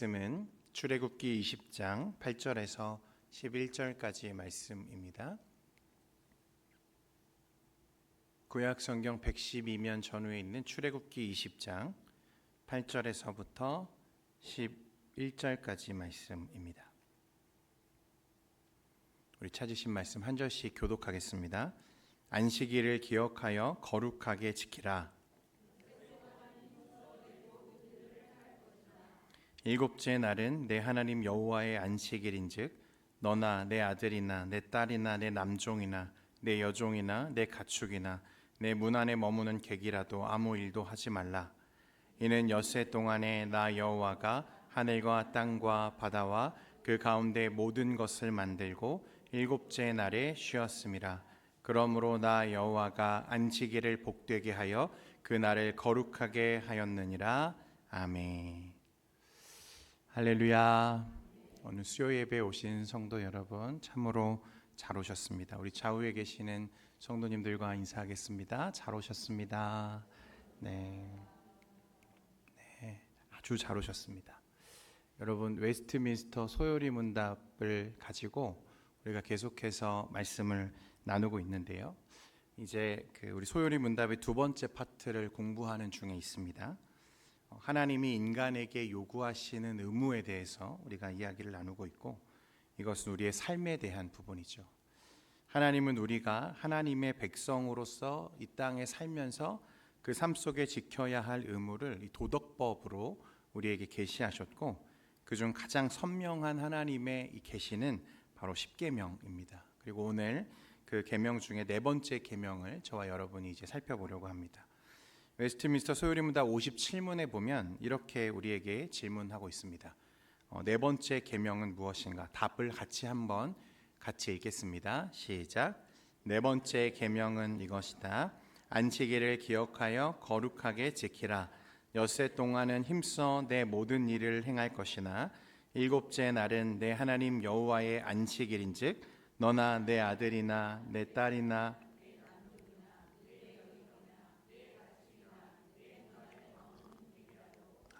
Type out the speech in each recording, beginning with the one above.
말씀은 출애굽기 20장 8절에서 11절까지의 말씀입니다. 구약 성경 112면 전후에 있는 출애굽기 20장 8절에서부터 11절까지 말씀입니다. 우리 찾으신 말씀 한 절씩 교독하겠습니다. 안식일을 기억하여 거룩하게 지키라. 일곱째 날은 내 하나님 여호와의 안식일인즉 너나 내 아들이나 내 딸이나 내 남종이나 내 여종이나 내 가축이나 내 문 안에 머무는 객이라도 아무 일도 하지 말라. 이는 엿새 동안에 나 여호와가 하늘과 땅과 바다와 그 가운데 모든 것을 만들고 일곱째 날에 쉬었음이라. 그러므로 나 여호와가 안식일을 복되게 하여 그 날을 거룩하게 하였느니라. 아멘. 할렐루야. 오늘 수요 예배에 오신 성도 여러분 참으로 잘 오셨습니다. 우리 좌우에 계시는 성도님들과 인사하겠습니다. 잘 오셨습니다. 네, 아주 잘 오셨습니다. 여러분, 웨스트민스터 소요리 문답을 가지고 우리가 계속해서 말씀을 나누고 있는데요. 이제 우리 소요리 문답의 두 번째 파트를 공부하는 중에 있습니다. 하나님이 인간에게 요구하시는 의무에 대해서 우리가 이야기를 나누고 있고, 이것은 우리의 삶에 대한 부분이죠. 하나님은 우리가 하나님의 백성으로서 이 땅에 살면서 그 삶 속에 지켜야 할 의무를 이 도덕법으로 우리에게 계시하셨고, 그중 가장 선명한 하나님의 이 계시는 바로 십계명입니다. 그리고 오늘 그 계명 중에 네 번째 계명을 저와 여러분이 이제 살펴보려고 합니다. 웨스트민스터 소요리 문답 57문에 보면 이렇게 우리에게 질문하고 있습니다. 네 번째 계명은 무엇인가? 답을 같이 읽겠습니다. 시작. 네 번째 계명은 이것이다. 안식일을 기억하여 거룩하게 지키라. 엿새 동안은 힘써 내 모든 일을 행할 것이나 일곱째 날은 내 하나님 여호와의 안식일인즉 너나 내 아들이나 내 딸이나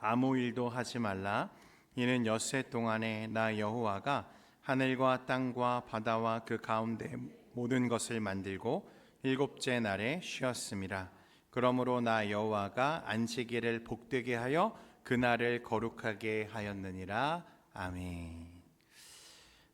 아무 일도 하지 말라. 이는 엿새 동안에 나 여호와가 하늘과 땅과 바다와 그 가운데 모든 것을 만들고 일곱째 날에 쉬었음이라. 그러므로 나 여호와가 안식일을 복되게 하여 그날을 거룩하게 하였느니라. 아멘.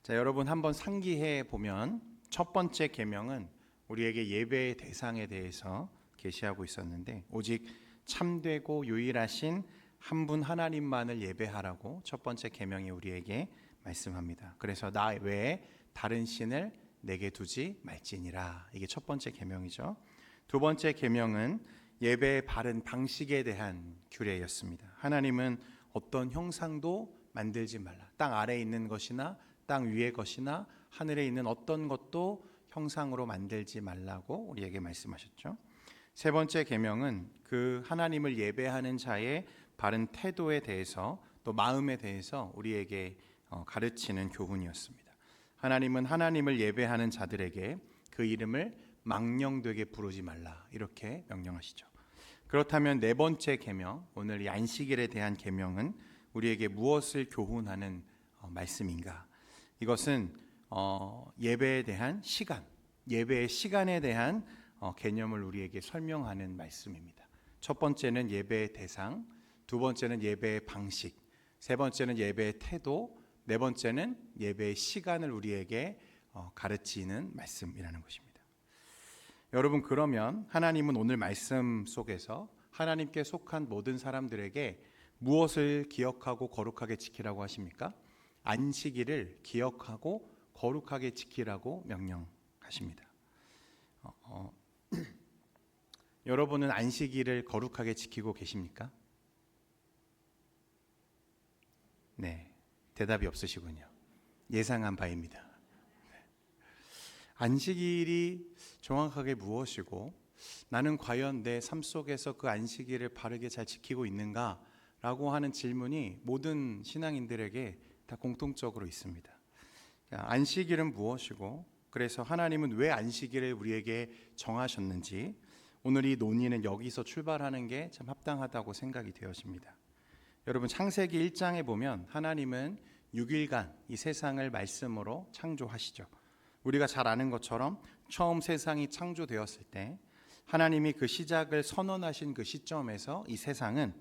자, 여러분 한번 상기해 보면 첫 번째 계명은 우리에게 예배의 대상에 대해서 계시하고 있었는데, 오직 참되고 유일하신 한 분 하나님만을 예배하라고 첫 번째 계명이 우리에게 말씀합니다. 그래서 나 외에 다른 신을 내게 두지 말지니라. 이게 첫 번째 계명이죠. 두 번째 계명은 예배의 바른 방식에 대한 규례였습니다. 하나님은 어떤 형상도 만들지 말라. 땅 아래에 있는 것이나 땅 위의 것이나 하늘에 있는 어떤 것도 형상으로 만들지 말라고 우리에게 말씀하셨죠. 세 번째 계명은 그 하나님을 예배하는 자의 바른 태도에 대해서, 또 마음에 대해서 우리에게 가르치는 교훈이었습니다. 하나님은 하나님을 예배하는 자들에게 그 이름을 망령되게 부르지 말라, 이렇게 명령하시죠. 그렇다면 네 번째 계명, 오늘 이 안식일에 대한 계명은 우리에게 무엇을 교훈하는 말씀인가? 이것은 예배에 대한 시간, 예배의 시간에 대한 개념을 우리에게 설명하는 말씀입니다. 첫 번째는 예배의 대상, 두 번째는 예배의 방식, 세 번째는 예배의 태도, 네 번째는 예배의 시간을 우리에게 가르치는 말씀이라는 것입니다. 여러분, 그러면 하나님은 오늘 말씀 속에서 하나님께 속한 모든 사람들에게 무엇을 기억하고 거룩하게 지키라고 하십니까? 안식일을 기억하고 거룩하게 지키라고 명령하십니다. 여러분은 안식일을 거룩하게 지키고 계십니까? 네, 대답이 없으시군요. 예상한 바입니다. 안식일이 정확하게 무엇이고, 나는 과연 내 삶 속에서 그 안식일을 바르게 잘 지키고 있는가? 라고 하는 질문이 모든 신앙인들에게 다 공통적으로 있습니다. 안식일은 무엇이고, 그래서 하나님은 왜 안식일을 우리에게 정하셨는지, 오늘 이 논의는 여기서 출발하는 게 참 합당하다고 생각이 되어집니다. 여러분 창세기 1장에 보면 하나님은 6일간 이 세상을 말씀으로 창조하시죠. 우리가 잘 아는 것처럼 처음 세상이 창조되었을 때 하나님이 그 시작을 선언하신 그 시점에서 이 세상은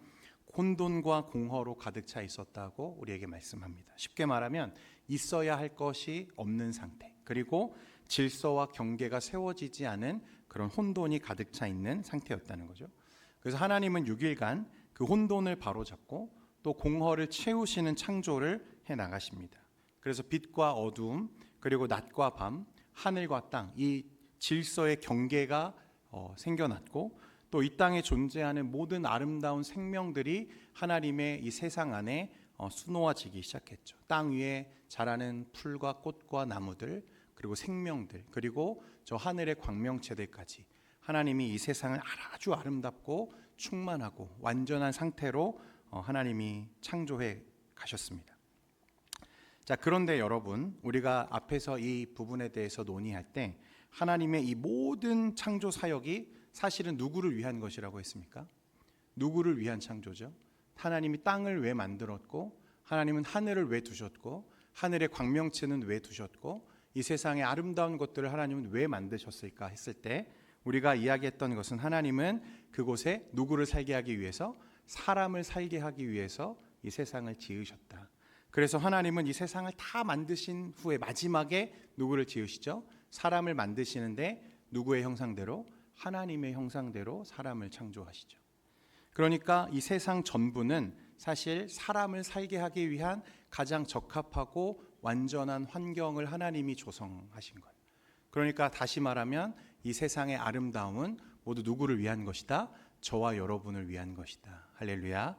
혼돈과 공허로 가득 차 있었다고 우리에게 말씀합니다. 쉽게 말하면 있어야 할 것이 없는 상태, 그리고 질서와 경계가 세워지지 않은 그런 혼돈이 가득 차 있는 상태였다는 거죠. 그래서 하나님은 6일간 그 혼돈을 바로잡고 또 공허를 채우시는 창조를 해 나가십니다. 그래서 빛과 어두움, 그리고 낮과 밤, 하늘과 땅, 이 질서의 경계가 생겨났고 또 이 땅에 존재하는 모든 아름다운 생명들이 하나님의 이 세상 안에 수놓아지기 시작했죠. 땅 위에 자라는 풀과 꽃과 나무들, 그리고 생명들, 그리고 저 하늘의 광명체들까지 하나님이 이 세상을 아주 아름답고 충만하고 완전한 상태로 하나님이 창조해 가셨습니다. 자, 그런데 여러분, 우리가 앞에서 이 부분에 대해서 논의할 때 하나님의 이 모든 창조 사역이 사실은 누구를 위한 것이라고 했습니까? 누구를 위한 창조죠? 하나님이 땅을 왜 만들었고, 하나님은 하늘을 왜 두셨고, 하늘의 광명체는 왜 두셨고, 이 세상의 아름다운 것들을 하나님은 왜 만드셨을까 했을 때 우리가 이야기했던 것은 하나님은 그곳에 누구를 살게 하기 위해서, 사람을 살게 하기 위해서 이 세상을 지으셨다. 그래서 하나님은 이 세상을 다 만드신 후에 마지막에 누구를 지으시죠? 사람을 만드시는데 누구의 형상대로? 하나님의 형상대로 사람을 창조하시죠. 그러니까 이 세상 전부는 사실 사람을 살게 하기 위한 가장 적합하고 완전한 환경을 하나님이 조성하신 거예요. 그러니까 다시 말하면 이 세상의 아름다움은 모두 누구를 위한 것이다? 저와 여러분을 위한 것이다. 할렐루야.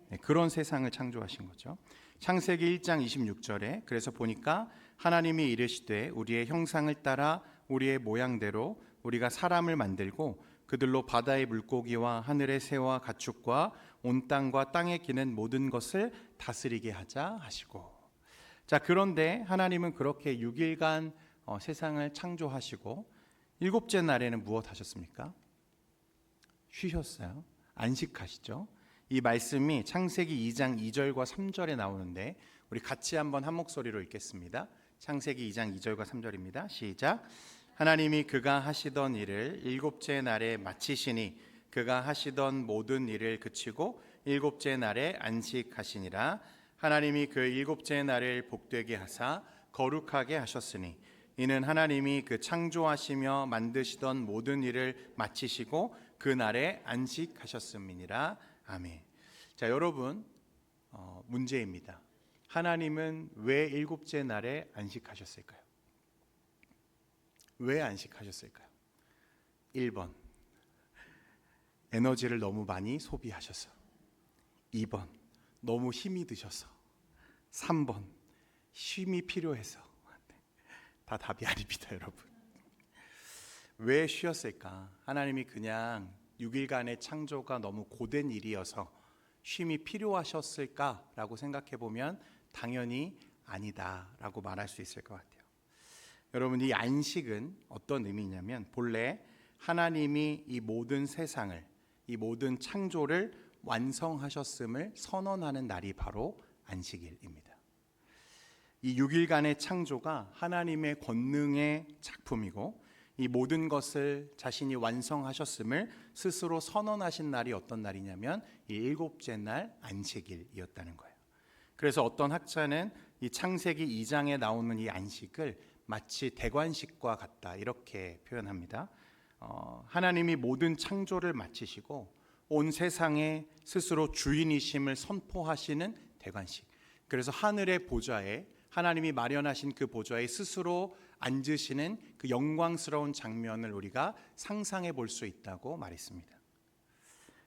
네, 그런 세상을 창조하신 거죠. 창세기 1장 26절에 그래서 보니까 하나님이 이르시되 우리의 형상을 따라 우리의 모양대로 우리가 사람을 만들고 그들로 바다의 물고기와 하늘의 새와 가축과 온 땅과 땅에 기는 모든 것을 다스리게 하자 하시고. 자, 그런데 하나님은 그렇게 6일간 세상을 창조하시고 일곱째 날에는 무엇 하셨습니까? 쉬셨어요. 안식하시죠. 이 말씀이 창세기 2장 2절과 3절에 나오는데 우리 같이 한번 한 목소리로 읽겠습니다. 창세기 2장 2절과 3절입니다. 시작. 하나님이 그가 하시던 일을 일곱째 날에 마치시니 그가 하시던 모든 일을 그치고 일곱째 날에 안식하시니라. 하나님이 그 일곱째 날을 복되게 하사 거룩하게 하셨으니 이는 하나님이 그 창조하시며 만드시던 모든 일을 마치시고 그 날에 안식하셨음이니라. 아멘. 자, 여러분, 문제입니다. 하나님은 왜 일곱째 날에 안식하셨을까요? 왜 안식하셨을까요? 1번, 에너지를 너무 많이 소비하셔서. 2번, 너무 힘이 드셔서. 3번, 쉼이 필요해서. 다 답이 아닙니다, 여러분. 왜 쉬었을까? 하나님이 그냥 6일간의 창조가 너무 고된 일이어서 쉼이 필요하셨을까라고 생각해 보면 당연히 아니다라고 말할 수 있을 것 같아요. 여러분, 이 안식은 어떤 의미냐면 본래 하나님이 이 모든 세상을, 이 모든 창조를 완성하셨음을 선언하는 날이 바로 안식일입니다. 이 6일간의 창조가 하나님의 권능의 작품이고 이 모든 것을 자신이 완성하셨음을 스스로 선언하신 날이 어떤 날이냐면 이 일곱째 날 안식일이었다는 거예요. 그래서 어떤 학자는 이 창세기 2장에 나오는 이 안식을 마치 대관식과 같다 이렇게 표현합니다. 하나님이 모든 창조를 마치시고 온 세상에 스스로 주인이심을 선포하시는 대관식. 그래서 하늘의 보좌에 하나님이 마련하신 그 보좌에 스스로 앉으시는 그 영광스러운 장면을 우리가 상상해 볼 수 있다고 말했습니다.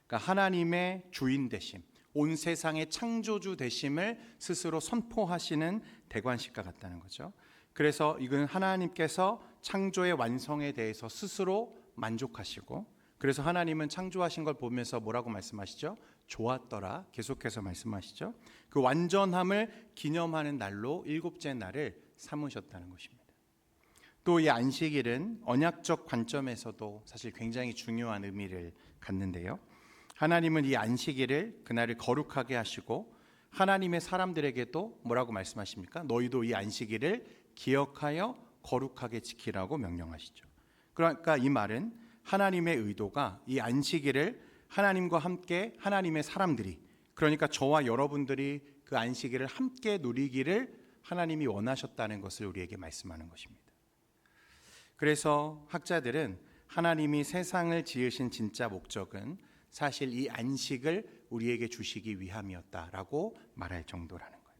그러니까 하나님의 주인 되심, 온 세상의 창조주 되심을 스스로 선포하시는 대관식과 같다는 거죠. 그래서 이건 하나님께서 창조의 완성에 대해서 스스로 만족하시고, 그래서 하나님은 창조하신 걸 보면서 뭐라고 말씀하시죠? 좋았더라 계속해서 말씀하시죠. 그 완전함을 기념하는 날로 일곱째 날을 삼으셨다는 것입니다. 또 이 안식일은 언약적 관점에서도 사실 굉장히 중요한 의미를 갖는데요. 하나님은 이 안식일을 그날을 거룩하게 하시고 하나님의 사람들에게도 뭐라고 말씀하십니까? 너희도 이 안식일을 기억하여 거룩하게 지키라고 명령하시죠. 그러니까 이 말은 하나님의 의도가 이 안식일을 하나님과 함께 하나님의 사람들이, 그러니까 저와 여러분들이 그 안식일을 함께 누리기를 하나님이 원하셨다는 것을 우리에게 말씀하는 것입니다. 그래서 학자들은 하나님이 세상을 지으신 진짜 목적은 사실 이 안식을 우리에게 주시기 위함이었다라고 말할 정도라는 거예요.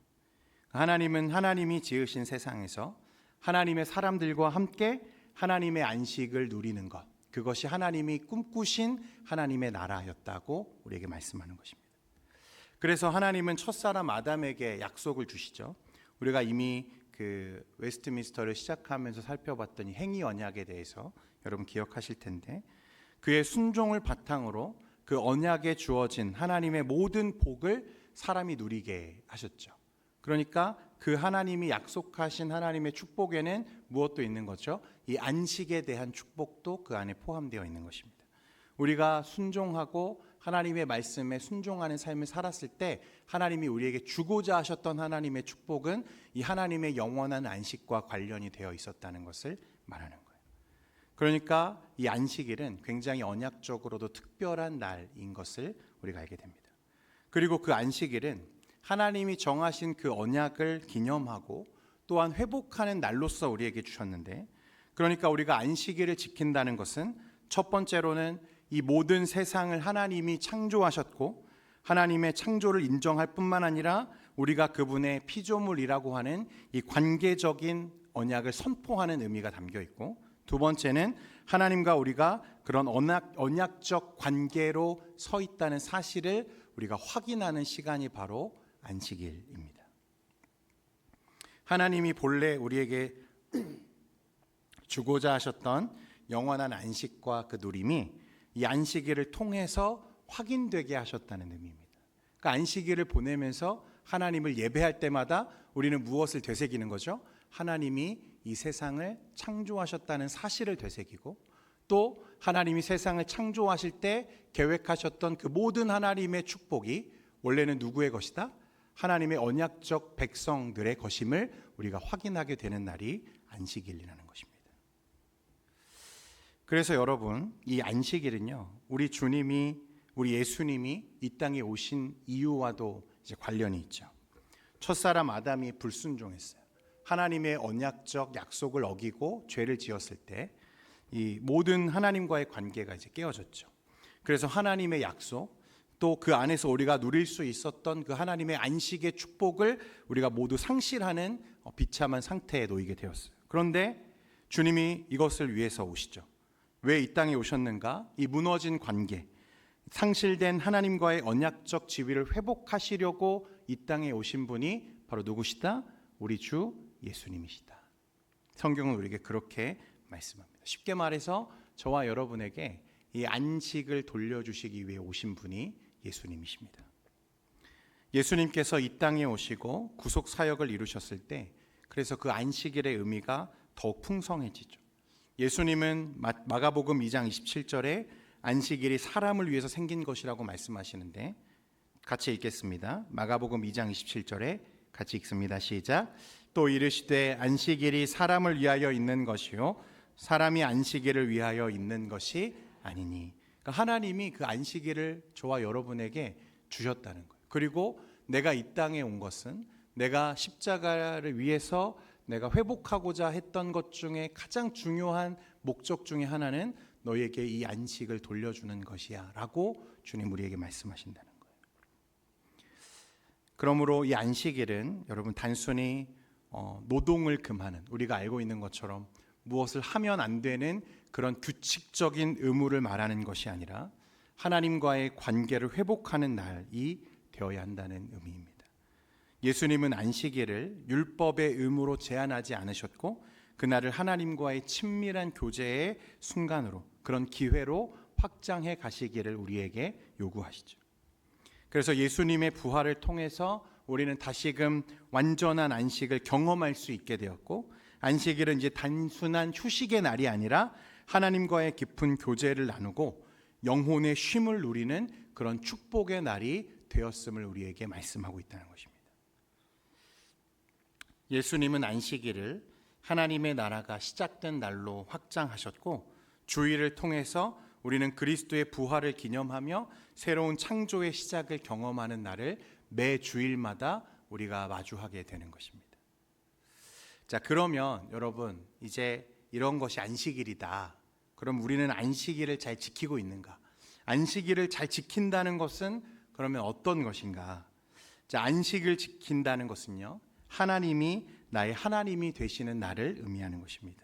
하나님은 하나님이 지으신 세상에서 하나님의 사람들과 함께 하나님의 안식을 누리는 것, 그것이 하나님이 꿈꾸신 하나님의 나라였다고 우리에게 말씀하는 것입니다. 그래서 하나님은 첫사람 아담에게 약속을 주시죠. 우리가 이미 그 웨스트민스터를 시작하면서 살펴봤던 이 행위 언약에 대해서 여러분 기억하실 텐데, 그의 순종을 바탕으로 그 언약에 주어진 하나님의 모든 복을 사람이 누리게 하셨죠. 그러니까 그 하나님이 약속하신 하나님의 축복에는 무엇도 있는 거죠? 이 안식에 대한 축복도 그 안에 포함되어 있는 것입니다. 우리가 순종하고 하나님의 말씀에 순종하는 삶을 살았을 때 하나님이 우리에게 주고자 하셨던 하나님의 축복은 이 하나님의 영원한 안식과 관련이 되어 있었다는 것을 말하는 거예요. 그러니까 이 안식일은 굉장히 언약적으로도 특별한 날인 것을 우리가 알게 됩니다. 그리고 그 안식일은 하나님이 정하신 그 언약을 기념하고 또한 회복하는 날로서 우리에게 주셨는데, 그러니까 우리가 안식일을 지킨다는 것은 첫 번째로는 이 모든 세상을 하나님이 창조하셨고 하나님의 창조를 인정할 뿐만 아니라 우리가 그분의 피조물이라고 하는 이 관계적인 언약을 선포하는 의미가 담겨 있고, 두 번째는 하나님과 우리가 그런 언약적 관계로 서 있다는 사실을 우리가 확인하는 시간이 바로 안식일입니다. 하나님이 본래 우리에게 주고자 하셨던 영원한 안식과 그 누림이 이 안식일을 통해서 확인되게 하셨다는 의미입니다. 그 안식일을 보내면서 하나님을 예배할 때마다 우리는 무엇을 되새기는 거죠? 하나님이 이 세상을 창조하셨다는 사실을 되새기고, 또 하나님이 세상을 창조하실 때 계획하셨던 그 모든 하나님의 축복이 원래는 누구의 것이다? 하나님의 언약적 백성들의 것임을 우리가 확인하게 되는 날이 안식일이라는 것입니다. 그래서 여러분, 이 안식일은요, 우리 예수님이 이 땅에 오신 이유와도 이제 관련이 있죠. 첫사람 아담이 불순종했어요. 하나님의 언약적 약속을 어기고 죄를 지었을 때 이 모든 하나님과의 관계가 이제 깨어졌죠. 그래서 하나님의 약속, 또 그 안에서 우리가 누릴 수 있었던 그 하나님의 안식의 축복을 우리가 모두 상실하는 비참한 상태에 놓이게 되었어요. 그런데 주님이 이것을 위해서 오시죠. 왜 이 땅에 오셨는가? 이 무너진 관계, 상실된 하나님과의 언약적 지위를 회복하시려고 이 땅에 오신 분이 바로 누구시다? 우리 주 예수님이시다. 성경은 우리에게 그렇게 말씀합니다. 쉽게 말해서 저와 여러분에게 이 안식을 돌려주시기 위해 오신 분이 예수님이십니다. 예수님께서 이 땅에 오시고 구속 사역을 이루셨을 때, 그래서 그 안식일의 의미가 더욱 풍성해지죠. 예수님은 마가복음 2장 27절에 안식일이 사람을 위해서 생긴 것이라고 말씀하시는데, 같이 읽겠습니다. 마가복음 2장 27절에 같이 읽습니다. 시작. 또 이르시되 안식일이 사람을 위하여 있는 것이요 사람이 안식일을 위하여 있는 것이 아니니. 그러니까 하나님이 그 안식일을 저와 여러분에게 주셨다는 거예요. 그리고 내가 이 땅에 온 것은 내가 십자가를 위해서 내가 회복하고자 했던 것 중에 가장 중요한 목적 중에 하나는 너희에게 이 안식을 돌려주는 것이야 라고 주님 우리에게 말씀하신다는 거예요. 그러므로 이 안식일은 여러분 단순히 노동을 금하는, 우리가 알고 있는 것처럼 무엇을 하면 안 되는 그런 규칙적인 의무를 말하는 것이 아니라 하나님과의 관계를 회복하는 날이 되어야 한다는 의미입니다. 예수님은 안식일을 율법의 의무로 제한하지 않으셨고 그날을 하나님과의 친밀한 교제의 순간으로, 그런 기회로 확장해 가시기를 우리에게 요구하시죠. 그래서 예수님의 부활을 통해서 우리는 다시금 완전한 안식을 경험할 수 있게 되었고, 안식일은 이제 단순한 휴식의 날이 아니라 하나님과의 깊은 교제를 나누고 영혼의 쉼을 누리는 그런 축복의 날이 되었음을 우리에게 말씀하고 있다는 것입니다. 예수님은 안식일을 하나님의 나라가 시작된 날로 확장하셨고, 주일을 통해서 우리는 그리스도의 부활을 기념하며 새로운 창조의 시작을 경험하는 날을 매 주일마다 우리가 마주하게 되는 것입니다. 자, 그러면 여러분, 이제 이런 것이 안식일이다. 그럼 우리는 안식일을 잘 지키고 있는가? 안식일을 잘 지킨다는 것은 그러면 어떤 것인가? 자, 안식을 지킨다는 것은요, 하나님이 나의 하나님이 되시는 나를 의미하는 것입니다.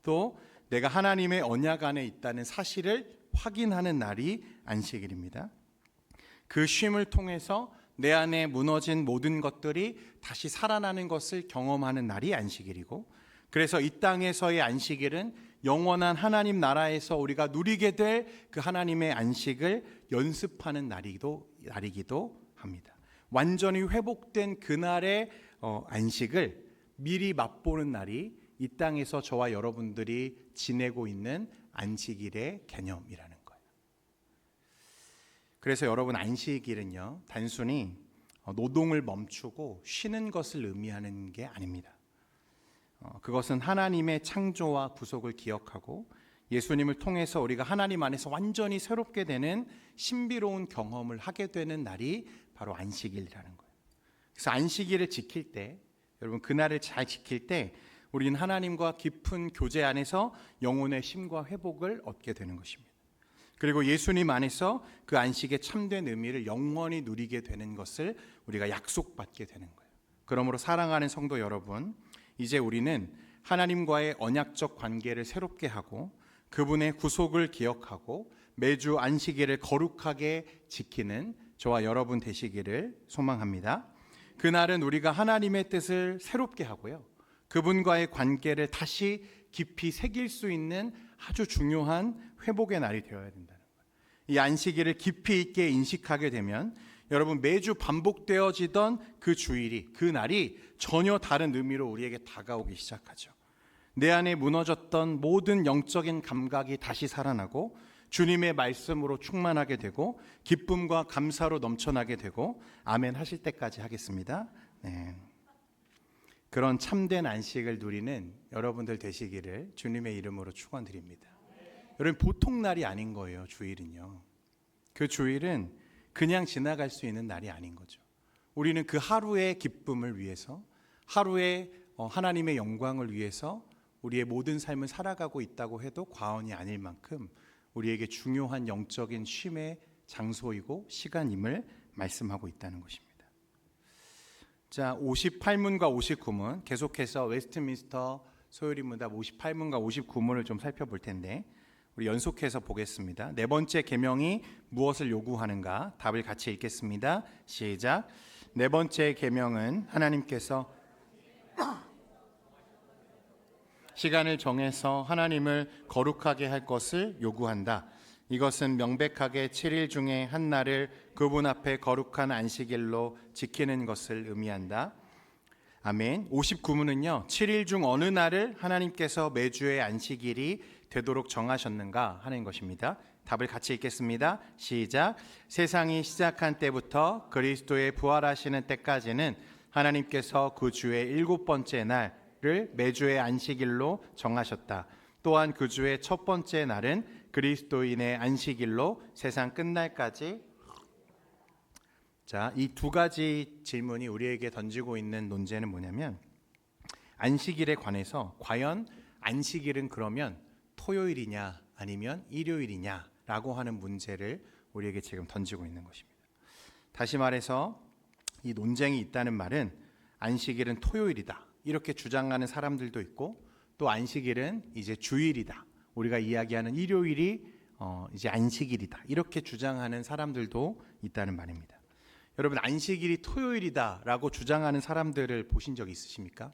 또 내가 하나님의 언약 안에 있다는 사실을 확인하는 날이 안식일입니다. 그 쉼을 통해서 내 안에 무너진 모든 것들이 다시 살아나는 것을 경험하는 날이 안식일이고, 그래서 이 땅에서의 안식일은 영원한 하나님 나라에서 우리가 누리게 될 그 하나님의 안식을 연습하는 날이기도 합니다. 완전히 회복된 그날의 안식을 미리 맛보는 날이 이 땅에서 저와 여러분들이 지내고 있는 안식일의 개념이라는 거예요. 그래서 여러분, 안식일은요, 단순히 노동을 멈추고 쉬는 것을 의미하는 게 아닙니다. 그것은 하나님의 창조와 구속을 기억하고 예수님을 통해서 우리가 하나님 안에서 완전히 새롭게 되는 신비로운 경험을 하게 되는 날이 바로 안식일이라는 거예요. 그래서 안식일을 지킬 때, 여러분, 그날을 잘 지킬 때 우리는 하나님과 깊은 교제 안에서 영혼의 쉼과 회복을 얻게 되는 것입니다. 그리고 예수님 안에서 그 안식의 참된 의미를 영원히 누리게 되는 것을 우리가 약속받게 되는 거예요. 그러므로 사랑하는 성도 여러분, 이제 우리는 하나님과의 언약적 관계를 새롭게 하고 그분의 구속을 기억하고 매주 안식일을 거룩하게 지키는 저와 여러분 되시기를 소망합니다. 그날은 우리가 하나님의 뜻을 새롭게 하고요, 그분과의 관계를 다시 깊이 새길 수 있는 아주 중요한 회복의 날이 되어야 된다는 거예요. 이 안식일을 깊이 있게 인식하게 되면 여러분, 매주 반복되어지던 그 주일이, 그 날이 전혀 다른 의미로 우리에게 다가오기 시작하죠. 내 안에 무너졌던 모든 영적인 감각이 다시 살아나고 주님의 말씀으로 충만하게 되고 기쁨과 감사로 넘쳐나게 되고, 아멘 하실 때까지 하겠습니다. 네. 그런 참된 안식을 누리는 여러분들 되시기를 주님의 이름으로 축원드립니다. 여러분, 보통 날이 아닌 거예요. 주일은요, 그 주일은 그냥 지나갈 수 있는 날이 아닌 거죠. 우리는 그 하루의 기쁨을 위해서, 하루의 하나님의 영광을 위해서 우리의 모든 삶을 살아가고 있다고 해도 과언이 아닐 만큼 우리에게 중요한 영적인 쉼의 장소이고 시간임을 말씀하고 있다는 것입니다. 자, 58문과 59문, 계속해서 웨스트민스터 소요리문답 58문과 59문을 좀 살펴볼 텐데, 우리 연속해서 보겠습니다. 네 번째 계명이 무엇을 요구하는가? 답을 같이 읽겠습니다. 시작. 네 번째 계명은 하나님께서 시간을 정해서 하나님을 거룩하게 할 것을 요구한다. 이것은 명백하게 7일 중에 한 날을 그분 앞에 거룩한 안식일로 지키는 것을 의미한다. 아멘. 59문은요, 7일 중 어느 날을 하나님께서 매주의 안식일이 되도록 정하셨는가 하는 것입니다. 답을 같이 읽겠습니다. 시작. 세상이 시작한 때부터 그리스도의 부활하시는 때까지는 하나님께서 그 주의 7번째 날을 매주의 안식일로 정하셨다. 또한 그 주의 첫 번째 날은 그리스도인의 안식일로 세상 끝날까지. 자, 이 두 가지 질문이 우리에게 던지고 있는 논제는 뭐냐면, 안식일에 관해서 과연 안식일은 그러면 토요일이냐 아니면 일요일이냐라고 하는 문제를 우리에게 지금 던지고 있는 것입니다. 다시 말해서 이 논쟁이 있다는 말은 안식일은 토요일이다 이렇게 주장하는 사람들도 있고, 또 안식일은 이제 주일이다, 우리가 이야기하는 일요일이 이제 안식일이다 이렇게 주장하는 사람들도 있다는 말입니다. 여러분, 안식일이 토요일이다라고 주장하는 사람들을 보신 적 있으십니까?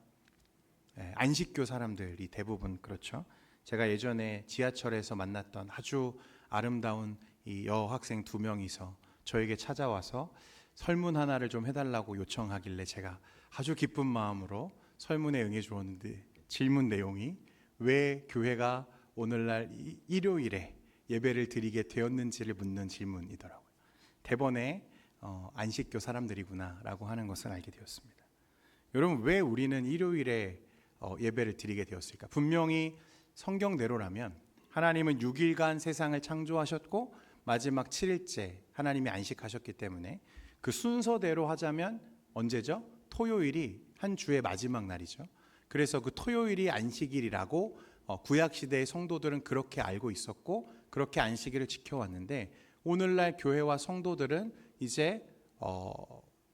네, 안식교 사람들이 대부분 그렇죠. 제가 예전에 지하철에서 만났던 아주 아름다운 이 여학생 2명이서 저에게 찾아와서 설문 하나를 좀 해달라고 요청하길래 제가 아주 기쁜 마음으로 설문에 응해 주었는데, 질문 내용이 왜 교회가 오늘날 일요일에 예배를 드리게 되었는지를 묻는 질문이더라고요. 대번에 안식교 사람들이구나라고 하는 것을 알게 되었습니다. 여러분, 왜 우리는 일요일에 예배를 드리게 되었을까? 분명히 성경대로라면 하나님은 6일간 세상을 창조하셨고 마지막 7일째 하나님이 안식하셨기 때문에 그 순서대로 하자면 언제죠? 토요일이 한 주의 마지막 날이죠. 그래서 그 토요일이 안식일이라고 구약시대의 성도들은 그렇게 알고 있었고 그렇게 안식일을 지켜왔는데, 오늘날 교회와 성도들은 이제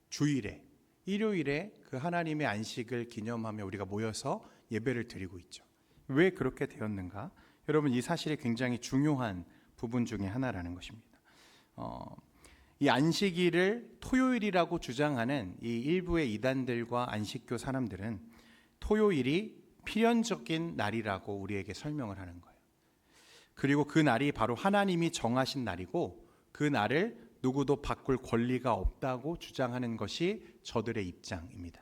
주일에, 일요일에 그 하나님의 안식을 기념하며 우리가 모여서 예배를 드리고 있죠. 왜 그렇게 되었는가? 여러분, 이 사실이 굉장히 중요한 부분 중에 하나라는 것입니다. 이 안식일을 토요일이라고 주장하는 이 일부의 이단들과 안식교 사람들은 토요일이 필연적인 날이라고 우리에게 설명을 하는 거예요. 그리고 그 날이 바로 하나님이 정하신 날이고 그 날을 누구도 바꿀 권리가 없다고 주장하는 것이 저들의 입장입니다.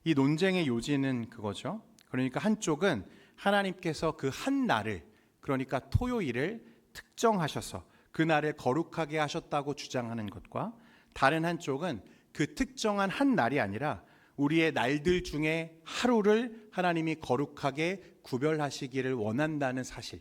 이 논쟁의 요지는 그거죠. 그러니까 한쪽은 하나님께서 그 한 날을, 그러니까 토요일을 특정하셔서 그 날을 거룩하게 하셨다고 주장하는 것과, 다른 한쪽은 그 특정한 한 날이 아니라 우리의 날들 중에 하루를 하나님이 거룩하게 구별하시기를 원한다는 사실,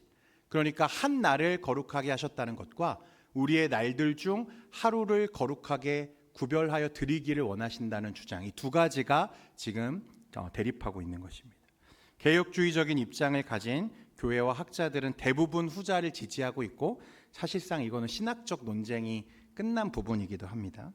그러니까 한 날을 거룩하게 하셨다는 것과 우리의 날들 중 하루를 거룩하게 구별하여 드리기를 원하신다는 주장, 이 두 가지가 지금 대립하고 있는 것입니다. 개혁주의적인 입장을 가진 교회와 학자들은 대부분 후자를 지지하고 있고, 사실상 이거는 신학적 논쟁이 끝난 부분이기도 합니다.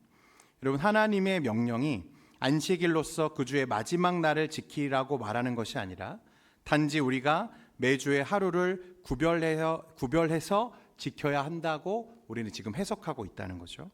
여러분, 하나님의 명령이 안식일로서 그 주의 마지막 날을 지키라고 말하는 것이 아니라 단지 우리가 매주의 하루를 구별해서 지켜야 한다고 우리는 지금 해석하고 있다는 거죠.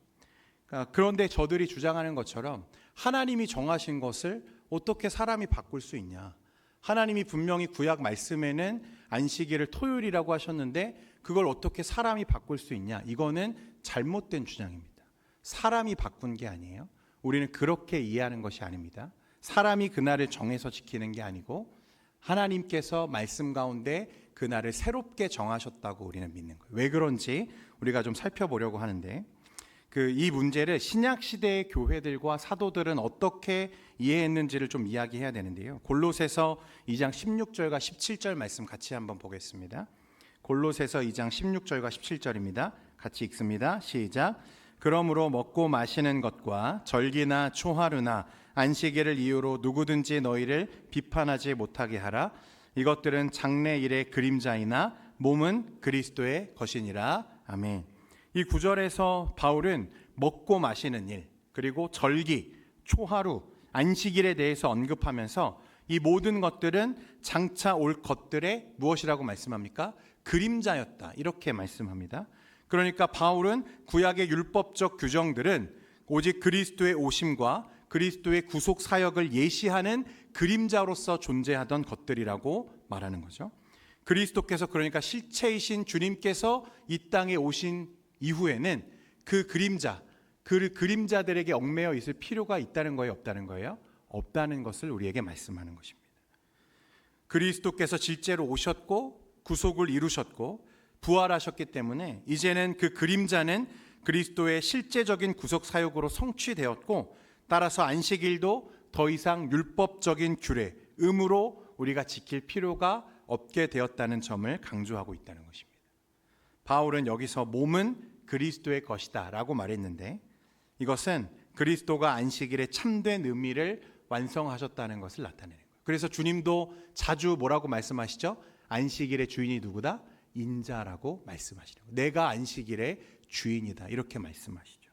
그런데 저들이 주장하는 것처럼 하나님이 정하신 것을 어떻게 사람이 바꿀 수 있냐? 하나님이 분명히 구약 말씀에는 안식일을 토요일이라고 하셨는데 그걸 어떻게 사람이 바꿀 수 있냐? 이거는 잘못된 주장입니다. 사람이 바꾼 게 아니에요. 우리는 그렇게 이해하는 것이 아닙니다. 사람이 그날을 정해서 지키는 게 아니고 하나님께서 말씀 가운데 그날을 새롭게 정하셨다고 우리는 믿는 거예요. 왜 그런지 우리가 좀 살펴보려고 하는데, 이 문제를 신약 시대의 교회들과 사도들은 어떻게 이해했는지를 좀 이야기해야 되는데요. 골로새서 2장 16절과 17절 말씀 같이 한번 보겠습니다. 골로새서 2장 16절과 17절입니다. 같이 읽습니다. 시작. 그러므로 먹고 마시는 것과 절기나 초하루나 안식일을 이유로 누구든지 너희를 비판하지 못하게 하라. 이것들은 장래일의 그림자이나 몸은 그리스도의 것이니라. 아멘. 이 구절에서 바울은 먹고 마시는 일, 그리고 절기, 초하루, 안식일에 대해서 언급하면서 이 모든 것들은 장차 올 것들의 무엇이라고 말씀합니까? 그림자였다, 이렇게 말씀합니다. 그러니까 바울은 구약의 율법적 규정들은 오직 그리스도의 오심과 그리스도의 구속 사역을 예시하는 그림자로서 존재하던 것들이라고 말하는 거죠. 그리스도께서, 그러니까 실체이신 주님께서 이 땅에 오신 이후에는 그 그림자들에게 얽매여 있을 필요가 있다는 거예요, 없다는 거예요? 없다는 것을 우리에게 말씀하는 것입니다. 그리스도께서 실제로 오셨고 구속을 이루셨고 부활하셨기 때문에 이제는 그 그림자는 그리스도의 실제적인 구속 사역으로 성취되었고, 따라서 안식일도 더 이상 율법적인 규례, 의무로 우리가 지킬 필요가 없게 되었다는 점을 강조하고 있다는 것입니다. 바울은 여기서 몸은 그리스도의 것이다 라고 말했는데, 이것은 그리스도가 안식일의 참된 의미를 완성하셨다는 것을 나타내는 거예요. 그래서 주님도 자주 뭐라고 말씀하시죠? 안식일의 주인이 누구다? 인자라고 말씀하시죠. 내가 안식일의 주인이다, 이렇게 말씀하시죠.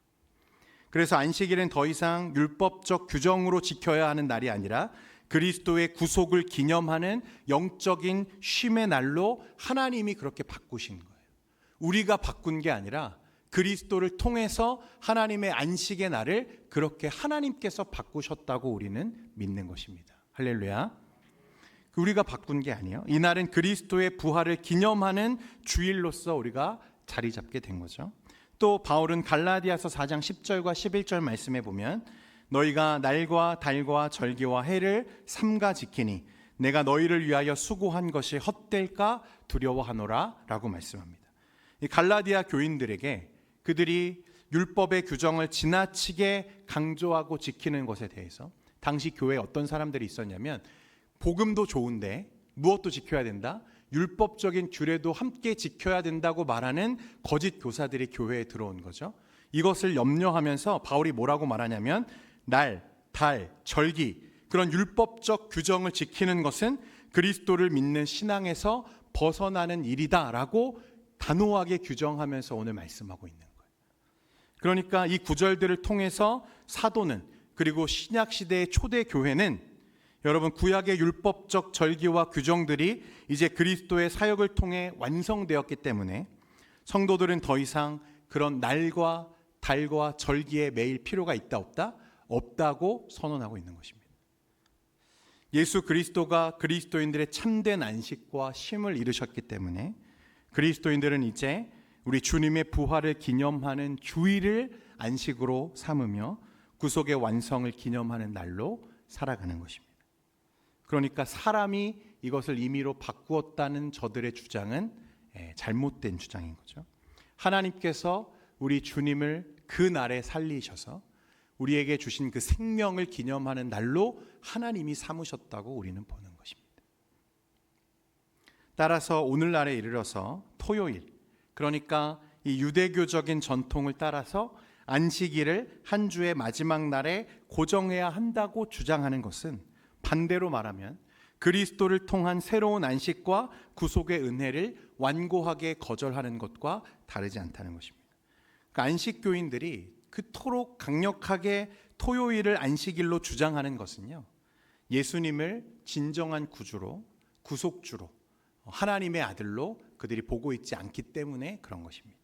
그래서 안식일은 더 이상 율법적 규정으로 지켜야 하는 날이 아니라 그리스도의 구속을 기념하는 영적인 쉼의 날로 하나님이 그렇게 바꾸신 거예요. 우리가 바꾼 게 아니라 그리스도를 통해서 하나님의 안식의 날을 그렇게 하나님께서 바꾸셨다고 우리는 믿는 것입니다. 할렐루야. 우리가 바꾼 게 아니에요. 이 날은 그리스도의 부활을 기념하는 주일로서 우리가 자리 잡게 된 거죠. 또 바울은 갈라디아서 4장 10절과 11절 말씀에 보면 너희가 날과 달과 절기와 해를 삼가 지키니 내가 너희를 위하여 수고한 것이 헛될까 두려워하노라 라고 말씀합니다. 이 갈라디아 교인들에게 그들이 율법의 규정을 지나치게 강조하고 지키는 것에 대해서 당시 교회에 어떤 사람들이 있었냐면, 복음도 좋은데 무엇도 지켜야 된다, 율법적인 규례도 함께 지켜야 된다고 말하는 거짓 교사들이 교회에 들어온 거죠. 이것을 염려하면서 바울이 뭐라고 말하냐면, 날, 달, 절기, 그런 율법적 규정을 지키는 것은 그리스도를 믿는 신앙에서 벗어나는 일이다라고 단호하게 규정하면서 오늘 말씀하고 있는 거예요. 그러니까 이 구절들을 통해서 사도는, 그리고 신약시대의 초대 교회는, 여러분, 구약의 율법적 절기와 규정들이 이제 그리스도의 사역을 통해 완성되었기 때문에 성도들은 더 이상 그런 날과 달과 절기에 매일 필요가 있다 없다? 없다고 선언하고 있는 것입니다. 예수 그리스도가 그리스도인들의 참된 안식과 쉼을 이루셨기 때문에 그리스도인들은 이제 우리 주님의 부활을 기념하는 주일을 안식으로 삼으며 구속의 완성을 기념하는 날로 살아가는 것입니다. 그러니까 사람이 이것을 임의로 바꾸었다는 저들의 주장은 잘못된 주장인 거죠. 하나님께서 우리 주님을 그 날에 살리셔서 우리에게 주신 그 생명을 기념하는 날로 하나님이 삼으셨다고 우리는 보는 것입니다. 따라서 오늘날에 이르러서 토요일, 그러니까 이 유대교적인 전통을 따라서 안식일을 한 주의 마지막 날에 고정해야 한다고 주장하는 것은, 반대로 말하면 그리스도를 통한 새로운 안식과 구속의 은혜를 완고하게 거절하는 것과 다르지 않다는 것입니다. 그러니까 안식교인들이 그토록 강력하게 토요일을 안식일로 주장하는 것은요, 예수님을 진정한 구주로, 구속주로, 하나님의 아들로 그들이 보고 있지 않기 때문에 그런 것입니다.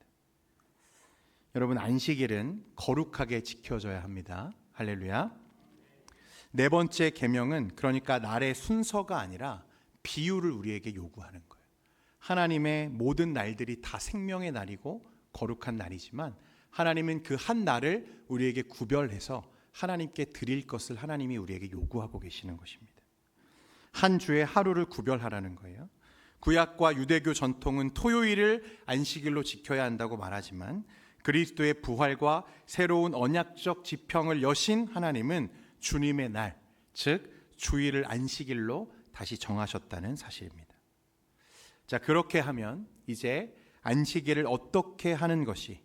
여러분, 안식일은 거룩하게 지켜져야 합니다. 할렐루야. 네 번째 계명은, 그러니까 날의 순서가 아니라 비율을 우리에게 요구하는 거예요. 하나님의 모든 날들이 다 생명의 날이고 거룩한 날이지만 하나님은 그 한 날을 우리에게 구별해서 하나님께 드릴 것을 하나님이 우리에게 요구하고 계시는 것입니다. 한 주의 하루를 구별하라는 거예요. 구약과 유대교 전통은 토요일을 안식일로 지켜야 한다고 말하지만 그리스도의 부활과 새로운 언약적 지평을 여신 하나님은 주님의 날, 즉 주일을 안식일로 다시 정하셨다는 사실입니다. 자, 그렇게 하면 이제 안식일을 어떻게 하는 것이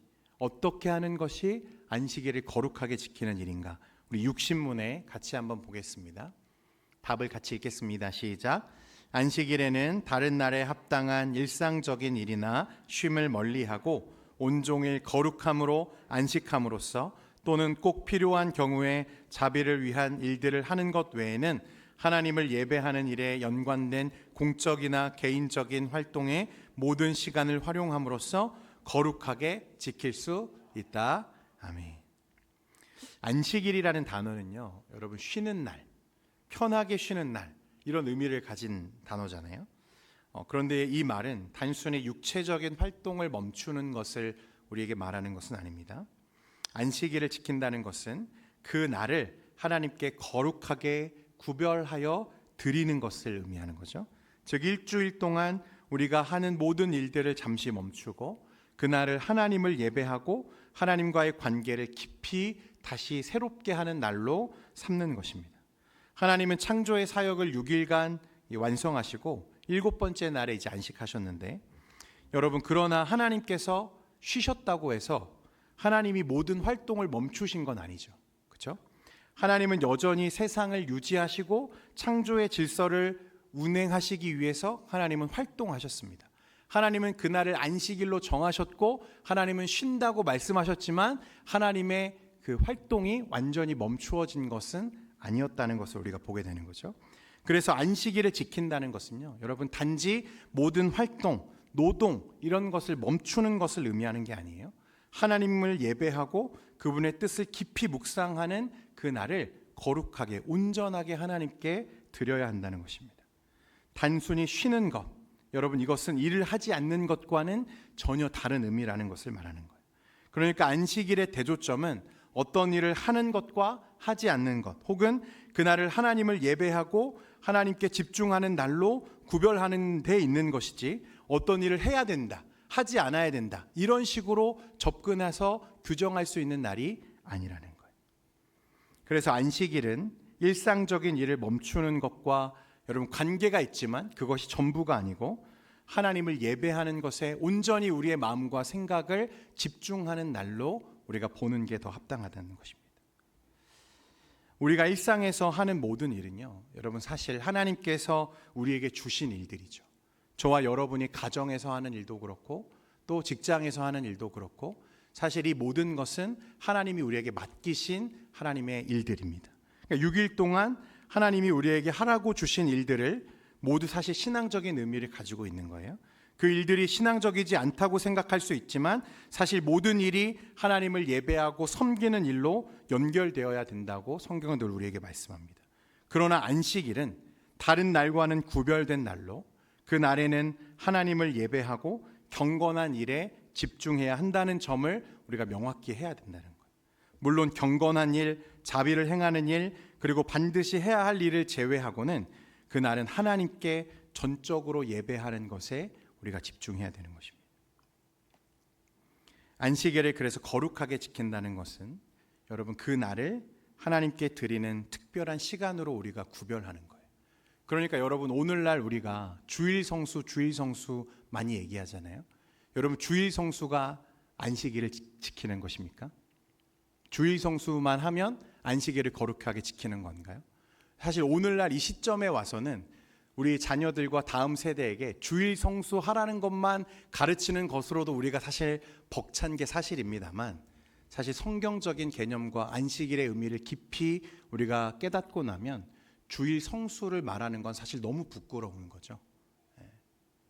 안식일을 거룩하게 지키는 일인가? 우리 육신문에 같이 한번 보겠습니다. 답을 같이 읽겠습니다. 시작. 안식일에는 다른 날에 합당한 일상적인 일이나 쉼을 멀리하고 온종일 거룩함으로 안식함으로써, 또는 꼭 필요한 경우에 자비를 위한 일들을 하는 것 외에는 하나님을 예배하는 일에 연관된 공적이나 개인적인 활동에 모든 시간을 활용함으로써 거룩하게 지킬 수 있다. 아멘. 안식일이라는 단어는요, 여러분, 쉬는 날, 편하게 쉬는 날, 이런 의미를 가진 단어잖아요. 그런데 이 말은 단순히 육체적인 활동을 멈추는 것을 우리에게 말하는 것은 아닙니다. 안식일을 지킨다는 것은 그 날을 하나님께 거룩하게 구별하여 드리는 것을 의미하는 거죠. 즉 일주일 동안 우리가 하는 모든 일들을 잠시 멈추고 그날을 하나님을 예배하고 하나님과의 관계를 깊이 다시 새롭게 하는 날로 삼는 것입니다. 하나님은 창조의 사역을 6일간 완성하시고 7번째 날에 이제 안식하셨는데, 여러분, 그러나 하나님께서 쉬셨다고 해서 하나님이 모든 활동을 멈추신 건 아니죠. 그렇죠? 하나님은 여전히 세상을 유지하시고 창조의 질서를 운행하시기 위해서 하나님은 활동하셨습니다. 하나님은 그날을 안식일로 정하셨고 하나님은 쉰다고 말씀하셨지만 하나님의 그 활동이 완전히 멈추어진 것은 아니었다는 것을 우리가 보게 되는 거죠. 그래서 안식일을 지킨다는 것은요, 여러분, 단지 모든 활동, 노동 이런 것을 멈추는 것을 의미하는 게 아니에요. 하나님을 예배하고 그분의 뜻을 깊이 묵상하는 그 날을 거룩하게, 온전하게 하나님께 드려야 한다는 것입니다. 단순히 쉬는 것, 여러분, 이것은 일을 하지 않는 것과는 전혀 다른 의미라는 것을 말하는 거예요. 그러니까 안식일의 대조점은 어떤 일을 하는 것과 하지 않는 것, 혹은 그날을 하나님을 예배하고 하나님께 집중하는 날로 구별하는 데 있는 것이지, 어떤 일을 해야 된다, 하지 않아야 된다, 이런 식으로 접근해서 규정할 수 있는 날이 아니라는 거예요. 그래서 안식일은 일상적인 일을 멈추는 것과 여러분 관계가 있지만 그것이 전부가 아니고 하나님을 예배하는 것에 온전히 우리의 마음과 생각을 집중하는 날로 우리가 보는 게 더 합당하다는 것입니다. 우리가 일상에서 하는 모든 일은요, 여러분 사실 하나님께서 우리에게 주신 일들이죠. 저와 여러분이 가정에서 하는 일도 그렇고 또 직장에서 하는 일도 그렇고 사실 이 모든 것은 하나님이 우리에게 맡기신 하나님의 일들입니다. 그러니까 6일 동안 하나님이 우리에게 하라고 주신 일들을 모두 사실 신앙적인 의미를 가지고 있는 거예요. 그 일들이 신앙적이지 않다고 생각할 수 있지만 사실 모든 일이 하나님을 예배하고 섬기는 일로 연결되어야 된다고 성경은 늘 우리에게 말씀합니다. 그러나 안식일은 다른 날과는 구별된 날로 그 날에는 하나님을 예배하고 경건한 일에 집중해야 한다는 점을 우리가 명확히 해야 된다는 거예요. 물론 경건한 일, 자비를 행하는 일, 그리고 반드시 해야 할 일을 제외하고는 그날은 하나님께 전적으로 예배하는 것에 우리가 집중해야 되는 것입니다. 안식일을 그래서 거룩하게 지킨다는 것은 여러분 그 날을 하나님께 드리는 특별한 시간으로 우리가 구별하는 거예요. 그러니까 여러분 오늘날 우리가 주일 성수 많이 얘기하잖아요. 여러분 주일 성수가 안식일을 지키는 것입니까? 주일 성수만 하면 안식일을 거룩하게 지키는 건가요? 사실 오늘날 이 시점에 와서는 우리 자녀들과 다음 세대에게 주일 성수하라는 것만 가르치는 것으로도 우리가 사실 벅찬 게 사실입니다만 사실 성경적인 개념과 안식일의 의미를 깊이 우리가 깨닫고 나면 주일 성수를 말하는 건 사실 너무 부끄러운 거죠.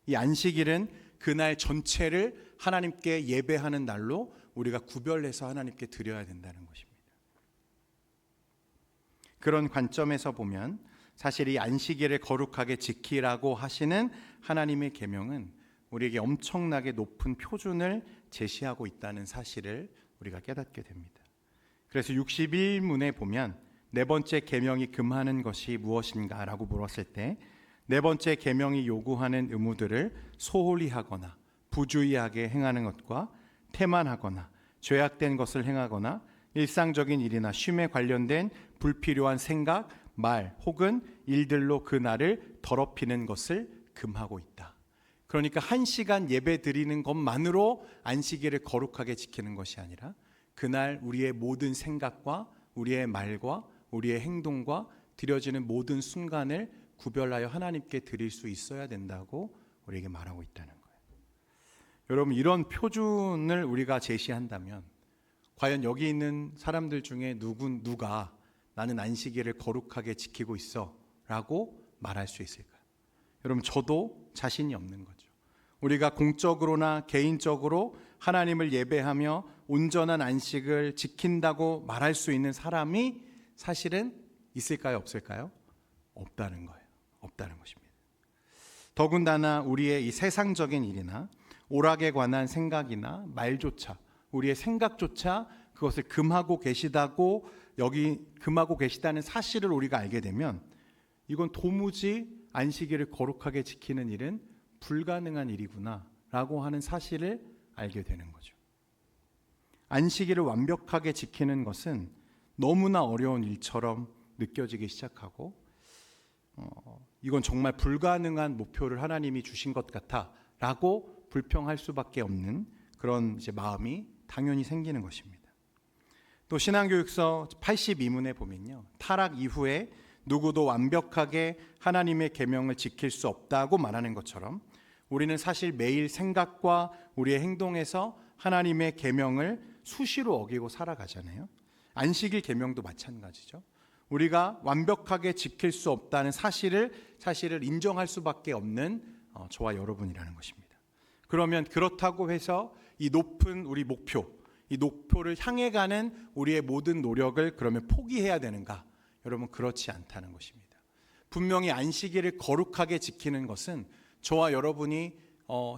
이 안식일은 그날 전체를 하나님께 예배하는 날로 우리가 구별해서 하나님께 드려야 된다는 것입니다. 그런 관점에서 보면 사실 이 안식일을 거룩하게 지키라고 하시는 하나님의 계명은 우리에게 엄청나게 높은 표준을 제시하고 있다는 사실을 우리가 깨닫게 됩니다. 그래서 61문에 보면 네 번째 계명이 금하는 것이 무엇인가 라고 물었을 때 네 번째 계명이 요구하는 의무들을 소홀히 하거나 부주의하게 행하는 것과 태만하거나 죄악된 것을 행하거나 일상적인 일이나 쉼에 관련된 불필요한 생각, 말 혹은 일들로 그 날을 더럽히는 것을 금하고 있다. 그러니까 1시간 예배 드리는 것만으로 안식일을 거룩하게 지키는 것이 아니라 그날 우리의 모든 생각과 우리의 말과 우리의 행동과 드려지는 모든 순간을 구별하여 하나님께 드릴 수 있어야 된다고 우리에게 말하고 있다는 거예요. 여러분 이런 표준을 우리가 제시한다면 과연 여기 있는 사람들 중에 누가 나는 안식일을 거룩하게 지키고 있어 라고 말할 수 있을까요? 여러분 저도 자신이 없는 거죠. 우리가 공적으로나 개인적으로 하나님을 예배하며 온전한 안식을 지킨다고 말할 수 있는 사람이 사실은 있을까요? 없을까요? 없다는 거예요. 없다는 것입니다. 더군다나 우리의 이 세상적인 일이나 오락에 관한 생각이나 말조차 우리의 생각조차 그것을 금하고 계시다고 여기 금하고 계시다는 사실을 우리가 알게 되면 이건 도무지 안식일을 거룩하게 지키는 일은 불가능한 일이구나 라고 하는 사실을 알게 되는 거죠. 안식일을 완벽하게 지키는 것은 너무나 어려운 일처럼 느껴지기 시작하고 이건 정말 불가능한 목표를 하나님이 주신 것 같아 라고 불평할 수밖에 없는 그런 이제 마음이 당연히 생기는 것입니다. 또 신앙교육서 82문에 보면요, 타락 이후에 누구도 완벽하게 하나님의 계명을 지킬 수 없다고 말하는 것처럼 우리는 사실 매일 생각과 우리의 행동에서 하나님의 계명을 수시로 어기고 살아가잖아요. 안식일 계명도 마찬가지죠. 우리가 완벽하게 지킬 수 없다는 사실을 인정할 수밖에 없는 저와 여러분이라는 것입니다. 그러면 그렇다고 해서 이 높은 우리 목표, 이 목표를 향해 가는 우리의 모든 노력을 그러면 포기해야 되는가? 여러분 그렇지 않다는 것입니다. 분명히 안식일을 거룩하게 지키는 것은 저와 여러분이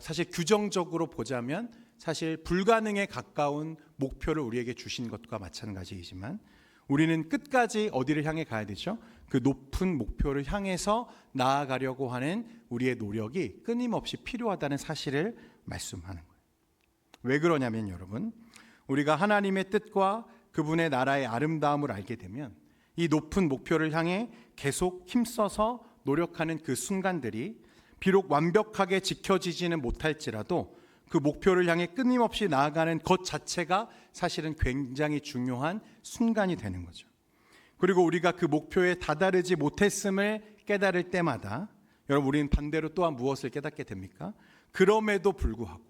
사실 규정적으로 보자면 사실 불가능에 가까운 목표를 우리에게 주신 것과 마찬가지이지만 우리는 끝까지 어디를 향해 가야 되죠? 그 높은 목표를 향해서 나아가려고 하는 우리의 노력이 끊임없이 필요하다는 사실을 말씀하는 거예요. 왜 그러냐면 여러분, 우리가 하나님의 뜻과 그분의 나라의 아름다움을 알게 되면 이 높은 목표를 향해 계속 힘써서 노력하는 그 순간들이 비록 완벽하게 지켜지지는 못할지라도 그 목표를 향해 끊임없이 나아가는 것 자체가 사실은 굉장히 중요한 순간이 되는 거죠. 그리고 우리가 그 목표에 다다르지 못했음을 깨달을 때마다 여러분, 우리는 반대로 또한 무엇을 깨닫게 됩니까? 그럼에도 불구하고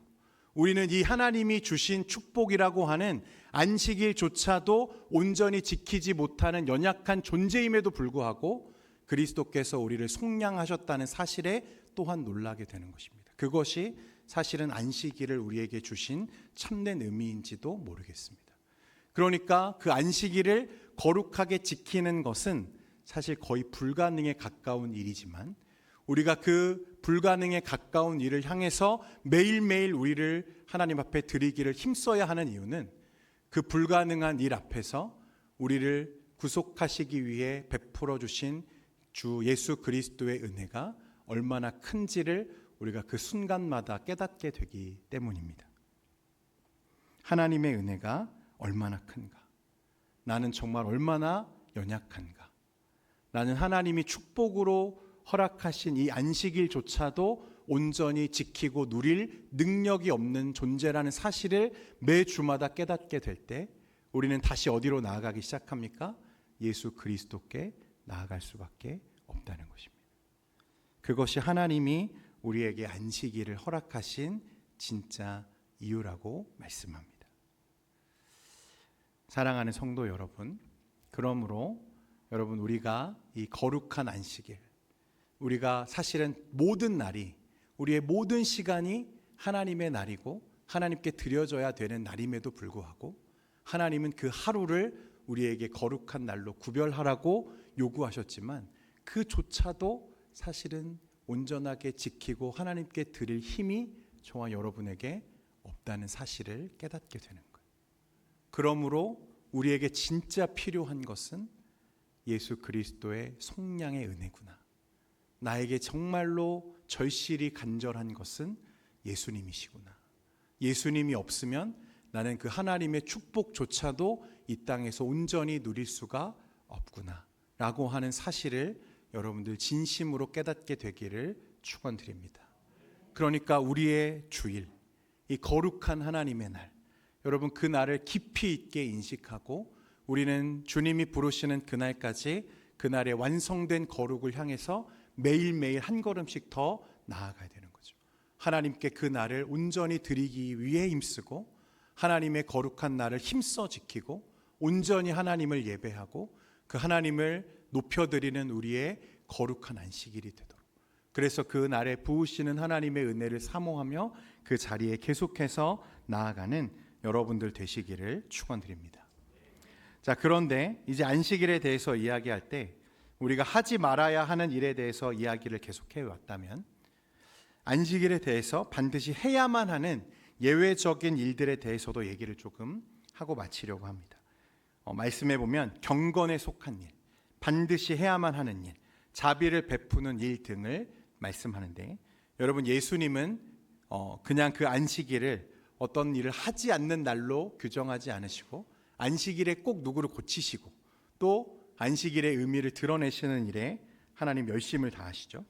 우리는 이 하나님이 주신 축복이라고 하는 안식일조차도 온전히 지키지 못하는 연약한 존재임에도 불구하고 그리스도께서 우리를 속량하셨다는 사실에 또한 놀라게 되는 것입니다. 그것이 사실은 안식일을 우리에게 주신 참된 의미인지도 모르겠습니다. 그러니까 그 안식일을 거룩하게 지키는 것은 사실 거의 불가능에 가까운 일이지만 우리가 그 불가능에 가까운 일을 향해서 매일매일 우리를 하나님 앞에 드리기를 힘써야 하는 이유는 그 불가능한 일 앞에서 우리를 구속하시기 위해 베풀어 주신 주 예수 그리스도의 은혜가 얼마나 큰지를 우리가 그 순간마다 깨닫게 되기 때문입니다. 하나님의 은혜가 얼마나 큰가? 나는 정말 얼마나 연약한가? 나는 하나님이 축복으로 허락하신 이 안식일조차도 온전히 지키고 누릴 능력이 없는 존재라는 사실을 매 주마다 깨닫게 될 때 우리는 다시 어디로 나아가기 시작합니까? 예수 그리스도께 나아갈 수밖에 없다는 것입니다. 그것이 하나님이 우리에게 안식일을 허락하신 진짜 이유라고 말씀합니다. 사랑하는 성도 여러분, 그러므로 여러분, 우리가 이 거룩한 안식일, 우리가 사실은 모든 날이, 우리의 모든 시간이 하나님의 날이고 하나님께 드려져야 되는 날임에도 불구하고 하나님은 그 하루를 우리에게 거룩한 날로 구별하라고 요구하셨지만 그조차도 사실은 온전하게 지키고 하나님께 드릴 힘이 저와 여러분에게 없다는 사실을 깨닫게 되는 거예요. 그러므로 우리에게 진짜 필요한 것은 예수 그리스도의 속량의 은혜구나. 나에게 정말로 절실히 간절한 것은 예수님이시구나. 예수님이 없으면 나는 그 하나님의 축복조차도 이 땅에서 온전히 누릴 수가 없구나 라고 하는 사실을 여러분들 진심으로 깨닫게 되기를 축원드립니다. 그러니까 우리의 주일, 이 거룩한 하나님의 날, 여러분 그 날을 깊이 있게 인식하고 우리는 주님이 부르시는 그날까지 그날의 완성된 거룩을 향해서 매일매일 한 걸음씩 더 나아가야 되는 거죠. 하나님께 그 날을 온전히 드리기 위해 힘쓰고 하나님의 거룩한 날을 힘써 지키고 온전히 하나님을 예배하고 그 하나님을 높여드리는 우리의 거룩한 안식일이 되도록, 그래서 그 날에 부으시는 하나님의 은혜를 사모하며 그 자리에 계속해서 나아가는 여러분들 되시기를 축원드립니다. 자, 그런데 이제 안식일에 대해서 이야기할 때 우리가 하지 말아야 하는 일에 대해서 이야기를 계속해 왔다면 안식일에 대해서 반드시 해야만 하는 예외적인 일들에 대해서도 얘기를 조금 하고 마치려고 합니다. 말씀해 보면 경건에 속한 일, 반드시 해야만 하는 일, 자비를 베푸는 일 등을 말씀하는데 여러분, 예수님은 그냥 그 안식일을 어떤 일을 하지 않는 날로 규정하지 않으시고 안식일에 꼭 누구를 고치시고 또 안식일의 의미를 드러내시는 일에 하나님 열심을 다하시죠.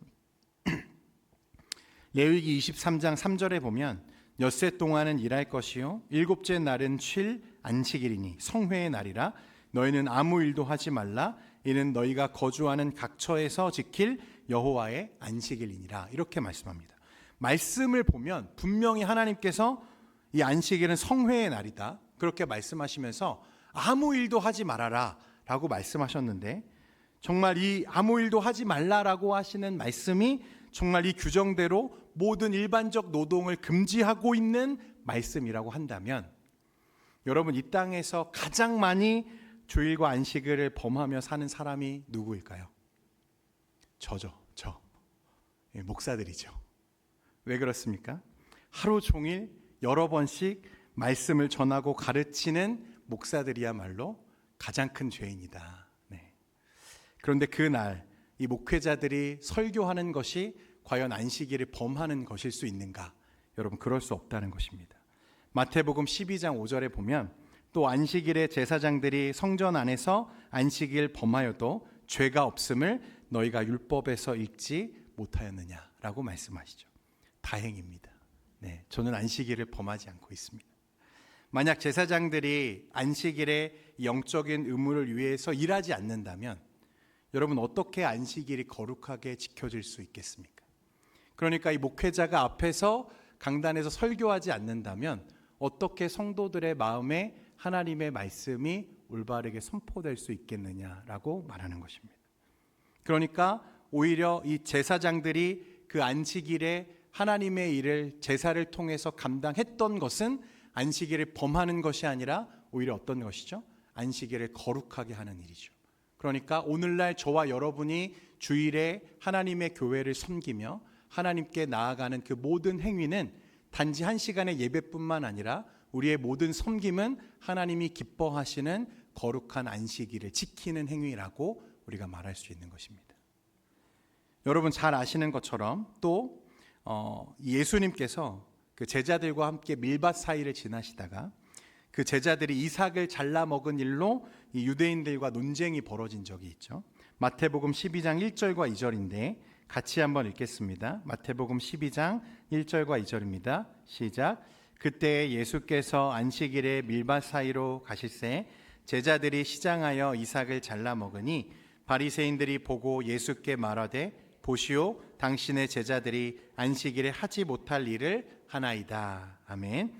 레위기 23장 3절에 보면 엿새 동안은 일할 것이요 일곱째 날은 쉴 안식일이니 성회의 날이라 너희는 아무 일도 하지 말라 이는 너희가 거주하는 각처에서 지킬 여호와의 안식일이니라 이렇게 말씀합니다. 말씀을 보면 분명히 하나님께서 이 안식일은 성회의 날이다 그렇게 말씀하시면서 아무 일도 하지 말아라 라고 말씀하셨는데 정말 이 아무 일도 하지 말라라고 하시는 말씀이 정말 이 규정대로 모든 일반적 노동을 금지하고 있는 말씀이라고 한다면 여러분, 이 땅에서 가장 많이 주일과 안식일을 범하며 사는 사람이 누구일까요? 저 목사들이죠. 왜 그렇습니까? 하루 종일 여러 번씩 말씀을 전하고 가르치는 목사들이야말로 가장 큰 죄인이다. 그런데 그날 이 목회자들이 설교하는 것이 과연 안식일을 범하는 것일 수 있는가? 여러분, 그럴 수 없다는 것입니다. 마태복음 12장 5절에 보면 또 안식일에 제사장들이 성전 안에서 안식일 범하여도 죄가 없음을 너희가 율법에서 읽지 못하였느냐라고 말씀하시죠. 다행입니다. 네, 저는 안식일을 범하지 않고 있습니다. 만약 제사장들이 안식일에 영적인 의무를 위해서 일하지 않는다면 여러분 어떻게 안식일이 거룩하게 지켜질 수 있겠습니까? 그러니까 이 목회자가 앞에서 강단에서 설교하지 않는다면 어떻게 성도들의 마음에 하나님의 말씀이 올바르게 선포될 수 있겠느냐라고 말하는 것입니다. 그러니까 오히려 이 제사장들이 그 안식일에 하나님의 일을 제사를 통해서 감당했던 것은 안식일을 범하는 것이 아니라 오히려 어떤 것이죠? 안식일을 거룩하게 하는 일이죠. 그러니까 오늘날 저와 여러분이 주일에 하나님의 교회를 섬기며 하나님께 나아가는 그 모든 행위는 단지 한 시간의 예배뿐만 아니라 우리의 모든 섬김은 하나님이 기뻐하시는 거룩한 안식일을 지키는 행위라고 우리가 말할 수 있는 것입니다. 여러분 잘 아시는 것처럼 또 예수님께서 그 제자들과 함께 밀밭 사이를 지나시다가 그 제자들이 이삭을 잘라 먹은 일로 이 유대인들과 논쟁이 벌어진 적이 있죠. 마태복음 12장 1절과 2절인데 같이 한번 읽겠습니다. 마태복음 12장 1절과 2절입니다. 시작. 그때 예수께서 안식일에 밀밭 사이로 가실새 제자들이 시장하여 이삭을 잘라 먹으니 바리새인들이 보고 예수께 말하되 보시오 당신의 제자들이 안식일에 하지 못할 일을 하나이다. 아멘.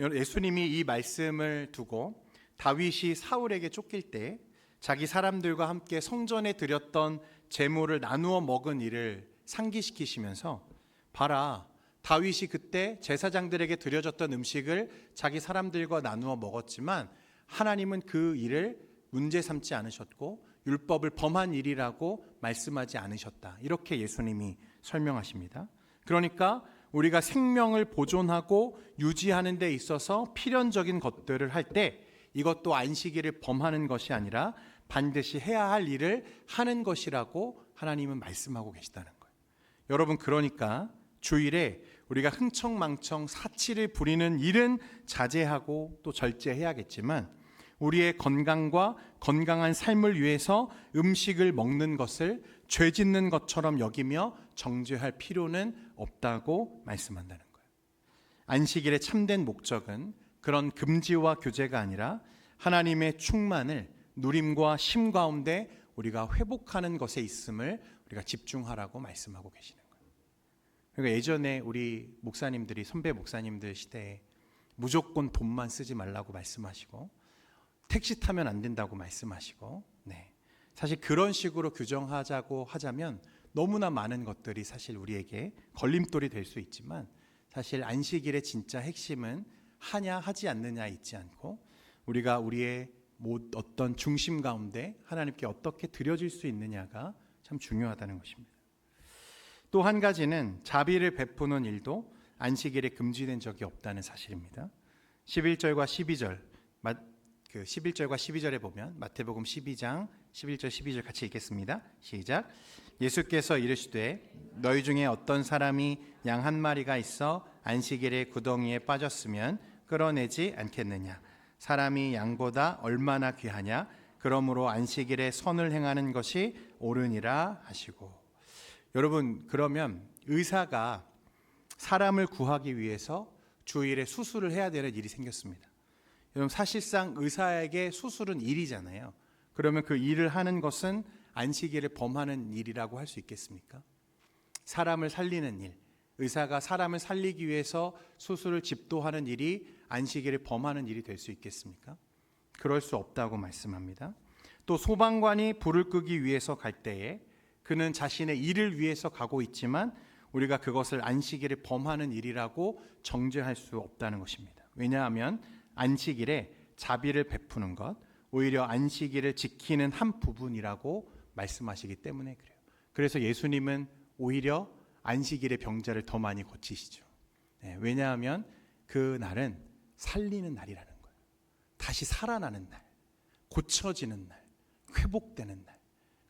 예수님이 이 말씀을 두고 다윗이 사울에게 쫓길 때 자기 사람들과 함께 성전에 드렸던 제물을 나누어 먹은 일을 상기시키시면서 봐라 다윗이 그때 제사장들에게 드려졌던 음식을 자기 사람들과 나누어 먹었지만 하나님은 그 일을 문제 삼지 않으셨고 율법을 범한 일이라고 말씀하지 않으셨다. 이렇게 예수님이 설명하십니다. 그러니까 우리가 생명을 보존하고 유지하는 데 있어서 필연적인 것들을 할 때 이것도 안식일을 범하는 것이 아니라 반드시 해야 할 일을 하는 것이라고 하나님은 말씀하고 계시다는 거예요. 여러분 그러니까 주일에 우리가 흥청망청 사치를 부리는 일은 자제하고 또 절제해야겠지만 우리의 건강과 건강한 삶을 위해서 음식을 먹는 것을 죄 짓는 것처럼 여기며 정죄할 필요는 없다고 말씀한다는 거예요. 안식일의 참된 목적은 그런 금지와 규제가 아니라 하나님의 충만을 누림과 쉼 가운데 우리가 회복하는 것에 있음을 우리가 집중하라고 말씀하고 계시는 거예요. 그러니까 예전에 우리 목사님들이 선배 목사님들 시대에 무조건 돈만 쓰지 말라고 말씀하시고 택시 타면 안 된다고 말씀하시고 사실 그런 식으로 규정하자고 하자면 너무나 많은 것들이 사실 우리에게 걸림돌이 될 수 있지만 사실 안식일의 진짜 핵심은 하냐 하지 않느냐에 있지 않고 우리가 우리의 어떤 중심 가운데 하나님께 어떻게 드려질 수 있느냐가 참 중요하다는 것입니다. 또 한 가지는 자비를 베푸는 일도 안식일에 금지된 적이 없다는 사실입니다. 11절과 12절 11절과 12절에 보면 마태복음 12장 11절 12절 같이 읽겠습니다. 시작. 예수께서 이르시되 너희 중에 어떤 사람이 양 한 마리가 있어 안식일에 구덩이에 빠졌으면 끌어내지 않겠느냐. 사람이 양보다 얼마나 귀하냐. 그러므로 안식일에 선을 행하는 것이 옳으니라 하시고. 여러분 그러면 의사가 사람을 구하기 위해서 주일에 수술을 해야 되는 일이 생겼습니다. 여러분 사실상 의사에게 수술은 일이잖아요. 그러면 그 일을 하는 것은 안식일을 범하는 일이라고 할 수 있겠습니까? 사람을 살리는 일, 의사가 사람을 살리기 위해서 수술을 집도하는 일이 안식일을 범하는 일이 될 수 있겠습니까? 그럴 수 없다고 말씀합니다. 또 소방관이 불을 끄기 위해서 갈 때에 그는 자신의 일을 위해서 가고 있지만 우리가 그것을 안식일을 범하는 일이라고 정죄할 수 없다는 것입니다. 왜냐하면 안식일에 자비를 베푸는 것, 오히려 안식일을 지키는 한 부분이라고 말씀하시기 때문에 그래요. 그래서 예수님은 오히려 안식일의 병자를 더 많이 고치시죠. 왜냐하면 그 날은 살리는 날이라는 거예요. 다시 살아나는 날, 고쳐지는 날, 회복되는 날.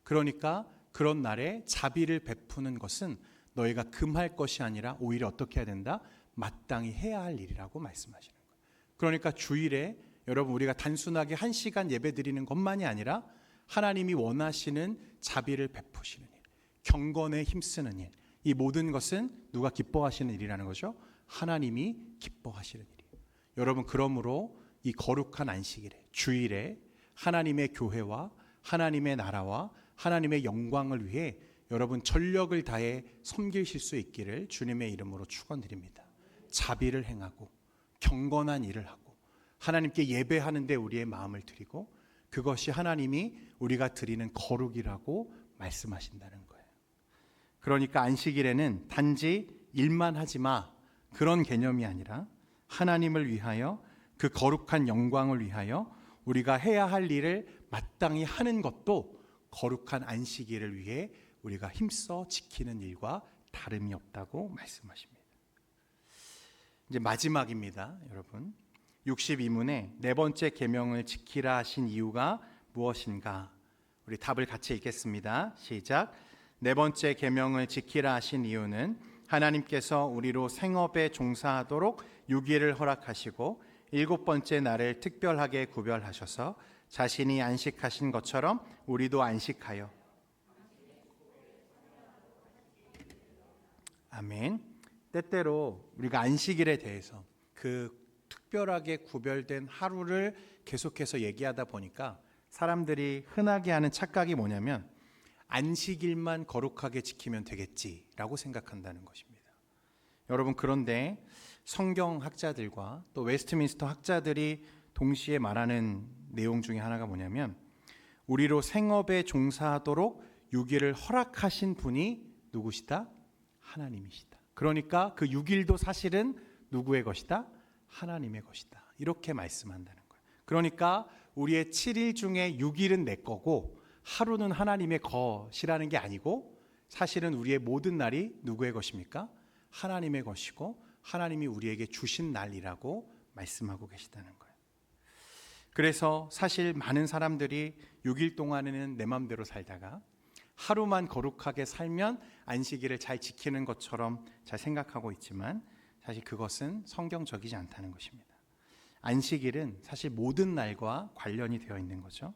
그러니까 그런 날에 자비를 베푸는 것은 너희가 금할 것이 아니라 오히려 어떻게 해야 된다? 마땅히 해야 할 일이라고 말씀하시는 거예요. 그러니까 주일에 여러분 우리가 단순하게 1시간 예배 드리는 것만이 아니라 하나님이 원하시는 자비를 베푸시는 일, 경건에 힘쓰는 일, 이 모든 것은 누가 기뻐하시는 일이라는 거죠? 하나님이 기뻐하시는 일이에요. 여러분 그러므로 이 거룩한 안식일에, 주일에 하나님의 교회와 하나님의 나라와 하나님의 영광을 위해 여러분 전력을 다해 섬기실 수 있기를 주님의 이름으로 축원드립니다. 자비를 행하고 경건한 일을 하고 하나님께 예배하는 데 우리의 마음을 드리고 그것이 하나님이 우리가 드리는 거룩이라고 말씀하신다는 거예요. 그러니까 안식일에는 단지 일만 하지 마 그런 개념이 아니라 하나님을 위하여 그 거룩한 영광을 위하여 우리가 해야 할 일을 마땅히 하는 것도 거룩한 안식일을 위해 우리가 힘써 지키는 일과 다름이 없다고 말씀하십니다. 이제 마지막입니다, 여러분. 62문에 네 번째 계명을 지키라 하신 이유가 무엇인가? 우리 답을 같이 읽겠습니다. 시작. 네 번째 계명을 지키라 하신 이유는 하나님께서 우리로 생업에 종사하도록 6일을 허락하시고 7번째 날을 특별하게 구별하셔서 자신이 안식하신 것처럼 우리도 안식하여. 아멘. 때때로 우리가 안식일에 대해서 그 특별하게 구별된 하루를 계속해서 얘기하다 보니까 사람들이 흔하게 하는 착각이 뭐냐면 안식일만 거룩하게 지키면 되겠지라고 생각한다는 것입니다. 여러분 그런데 성경학자들과 또 웨스트민스터 학자들이 동시에 말하는 내용 중에 하나가 뭐냐면 우리로 생업에 종사하도록 6일을 허락하신 분이 누구시다? 하나님이시다. 그러니까 그 6일도 사실은 누구의 것이다? 하나님의 것이다. 이렇게 말씀한다는 거예요. 그러니까 우리의 7일 중에 6일은 내 거고 하루는 하나님의 것이라는 게 아니고 사실은 우리의 모든 날이 누구의 것입니까? 하나님의 것이고 하나님이 우리에게 주신 날이라고 말씀하고 계시다는 거예요. 그래서 사실 많은 사람들이 6일 동안에는 내 마음대로 살다가 하루만 거룩하게 살면 안식일을 잘 지키는 것처럼 잘 생각하고 있지만 사실 그것은 성경적이지 않다는 것입니다. 안식일은 사실 모든 날과 관련이 되어 있는 거죠.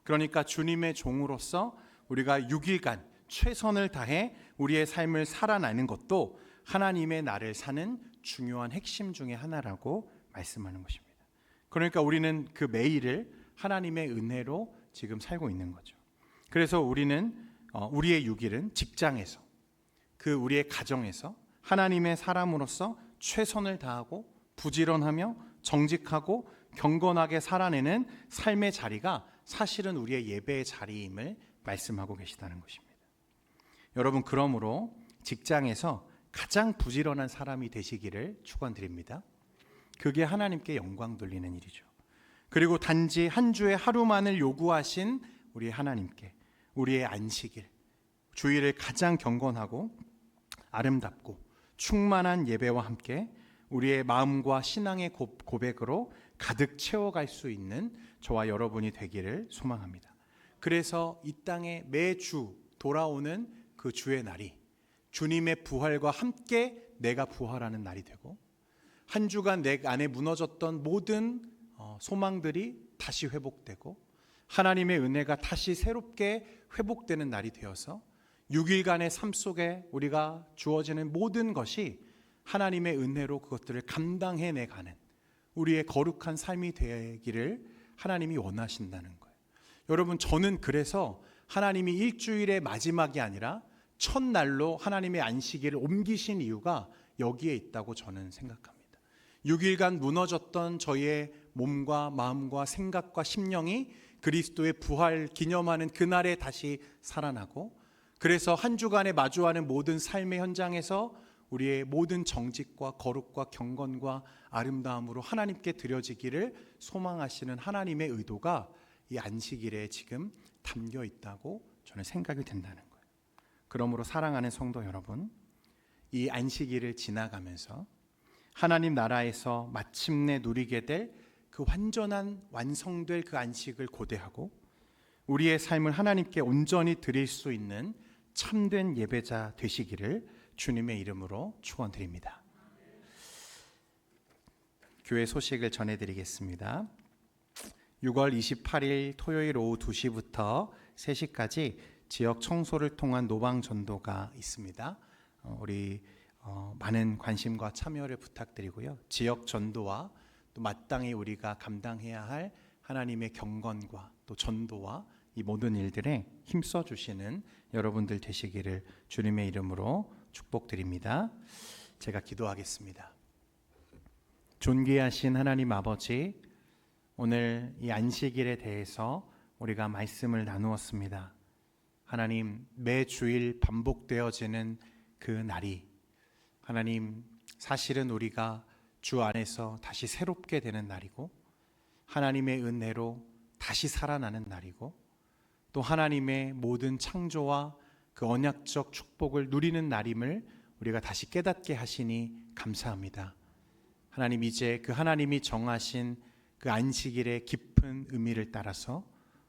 그러니까 주님의 종으로서 우리가 6일간 최선을 다해 우리의 삶을 살아내는 것도 하나님의 나를 사는 중요한 핵심 중에 하나라고 말씀하는 것입니다. 그러니까 우리는 그 매일을 하나님의 은혜로 지금 살고 있는 거죠. 그래서 우리는 우리의 6일은 직장에서 그 우리의 가정에서 하나님의 사람으로서 최선을 다하고 부지런하며 정직하고 경건하게 살아내는 삶의 자리가 사실은 우리의 예배의 자리임을 말씀하고 계시다는 것입니다. 여러분 그러므로 직장에서 가장 부지런한 사람이 되시기를 축원드립니다. 그게 하나님께 영광 돌리는 일이죠. 그리고 단지 한 주에 하루만을 요구하신 우리 하나님께 우리의 안식일, 주일을 가장 경건하고 아름답고 충만한 예배와 함께 우리의 마음과 신앙의 고백으로 가득 채워갈 수 있는 저와 여러분이 되기를 소망합니다. 그래서 이 땅에 매주 돌아오는 그 주의 날이 주님의 부활과 함께 내가 부활하는 날이 되고 한 주간 내 안에 무너졌던 모든 소망들이 다시 회복되고 하나님의 은혜가 다시 새롭게 회복되는 날이 되어서 6일간의 삶 속에 우리가 주어지는 모든 것이 하나님의 은혜로 그것들을 감당해내가는 우리의 거룩한 삶이 되기를 하나님이 원하신다는 거예요. 여러분 저는 그래서 하나님이 일주일의 마지막이 아니라 첫날로 하나님의 안식일을 옮기신 이유가 여기에 있다고 저는 생각합니다. 6일간 무너졌던 저희의 몸과 마음과 생각과 심령이 그리스도의 부활 기념하는 그날에 다시 살아나고 그래서 한 주간에 마주하는 모든 삶의 현장에서 우리의 모든 정직과 거룩과 경건과 아름다움으로 하나님께 드려지기를 소망하시는 하나님의 의도가 이 안식일에 지금 담겨 있다고 저는 생각이 된다는 거예요. 그러므로 사랑하는 성도 여러분, 이 안식일을 지나가면서 하나님 나라에서 마침내 누리게 될 그 완전한 완성될 그 안식을 고대하고 우리의 삶을 하나님께 온전히 드릴 수 있는 참된 예배자 되시기를 주님의 이름으로 축원드립니다. 교회 소식을 전해드리겠습니다. 6월 28일 토요일 오후 2시부터 3시까지 지역 청소를 통한 노방 전도가 있습니다. 우리 많은 관심과 참여를 부탁드리고요. 지역 전도와 또 마땅히 우리가 감당해야 할 하나님의 경건과 또 전도와 이 모든 일들에 힘써 주시는 여러분들 되시기를 주님의 이름으로 축복드립니다. 제가 기도하겠습니다. 존귀하신 하나님 아버지, 오늘 이 안식일에 대해서 우리가 말씀을 나누었습니다. 하나님, 매 주일 반복되어지는 그 날이 하나님, 사실은 우리가 주 안에서 다시 새롭게 되는 날이고 하나님의 은혜로 다시 살아나는 날이고 또 하나님의 모든 창조와 그 언약적 축복을 누리는 날임을 우리가 다시 깨닫게 하시니 감사합니다. 하나님, 이제 그 하나님이 정하신 그 안식일의 깊은 의미를 따라서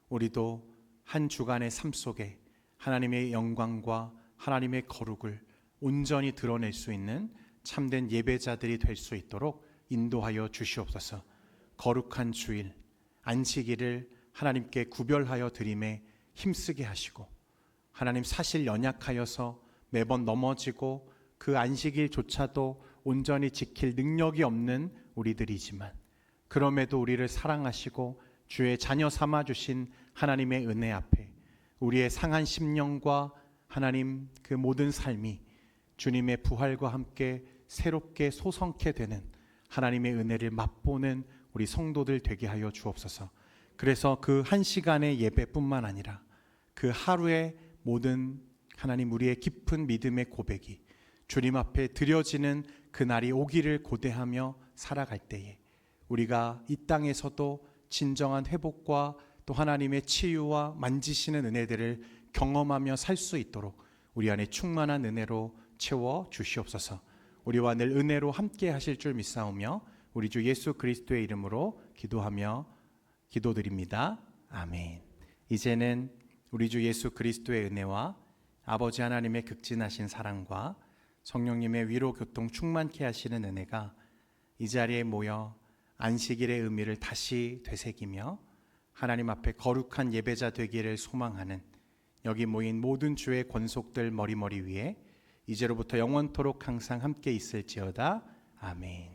우리도 한 주간의 삶 속에 하나님의 영광과 하나님의 거룩을 온전히 드러낼 수 있는 참된 예배자들이 될 수 있도록 인도하여 주시옵소서. 거룩한 주일 안식일을 하나님께 구별하여 드림에 힘쓰게 하시고 하나님, 사실 연약하여서 매번 넘어지고 그 안식일조차도 온전히 지킬 능력이 없는 우리들이지만 그럼에도 우리를 사랑하시고 주의 자녀 삼아 주신 하나님의 은혜 앞에 우리의 상한 심령과 하나님 그 모든 삶이 주님의 부활과 함께 새롭게 소성케 되는 하나님의 은혜를 맛보는 우리 성도들 되게 하여 주옵소서. 그래서 그 한 시간의 예배뿐만 아니라 그 하루의 모든 하나님 우리의 깊은 믿음의 고백이 주님 앞에 드려지는 그날이 오기를 고대하며 살아갈 때에 우리가 이 땅에서도 진정한 회복과 또 하나님의 치유와 만지시는 은혜들을 경험하며 살 수 있도록 우리 안에 충만한 은혜로 채워 주시옵소서. 우리와 늘 은혜로 함께 하실 줄 믿사오며 우리 주 예수 그리스도의 이름으로 기도드립니다. 아멘. 이제는 우리 주 예수 그리스도의 은혜와 아버지 하나님의 극진하신 사랑과 성령님의 위로 교통 충만케 하시는 은혜가 이 자리에 모여 안식일의 의미를 다시 되새기며 하나님 앞에 거룩한 예배자 되기를 소망하는 여기 모인 모든 주의 권속들 머리머리 위에 이제로부터 영원토록 항상 함께 있을지어다. 아멘.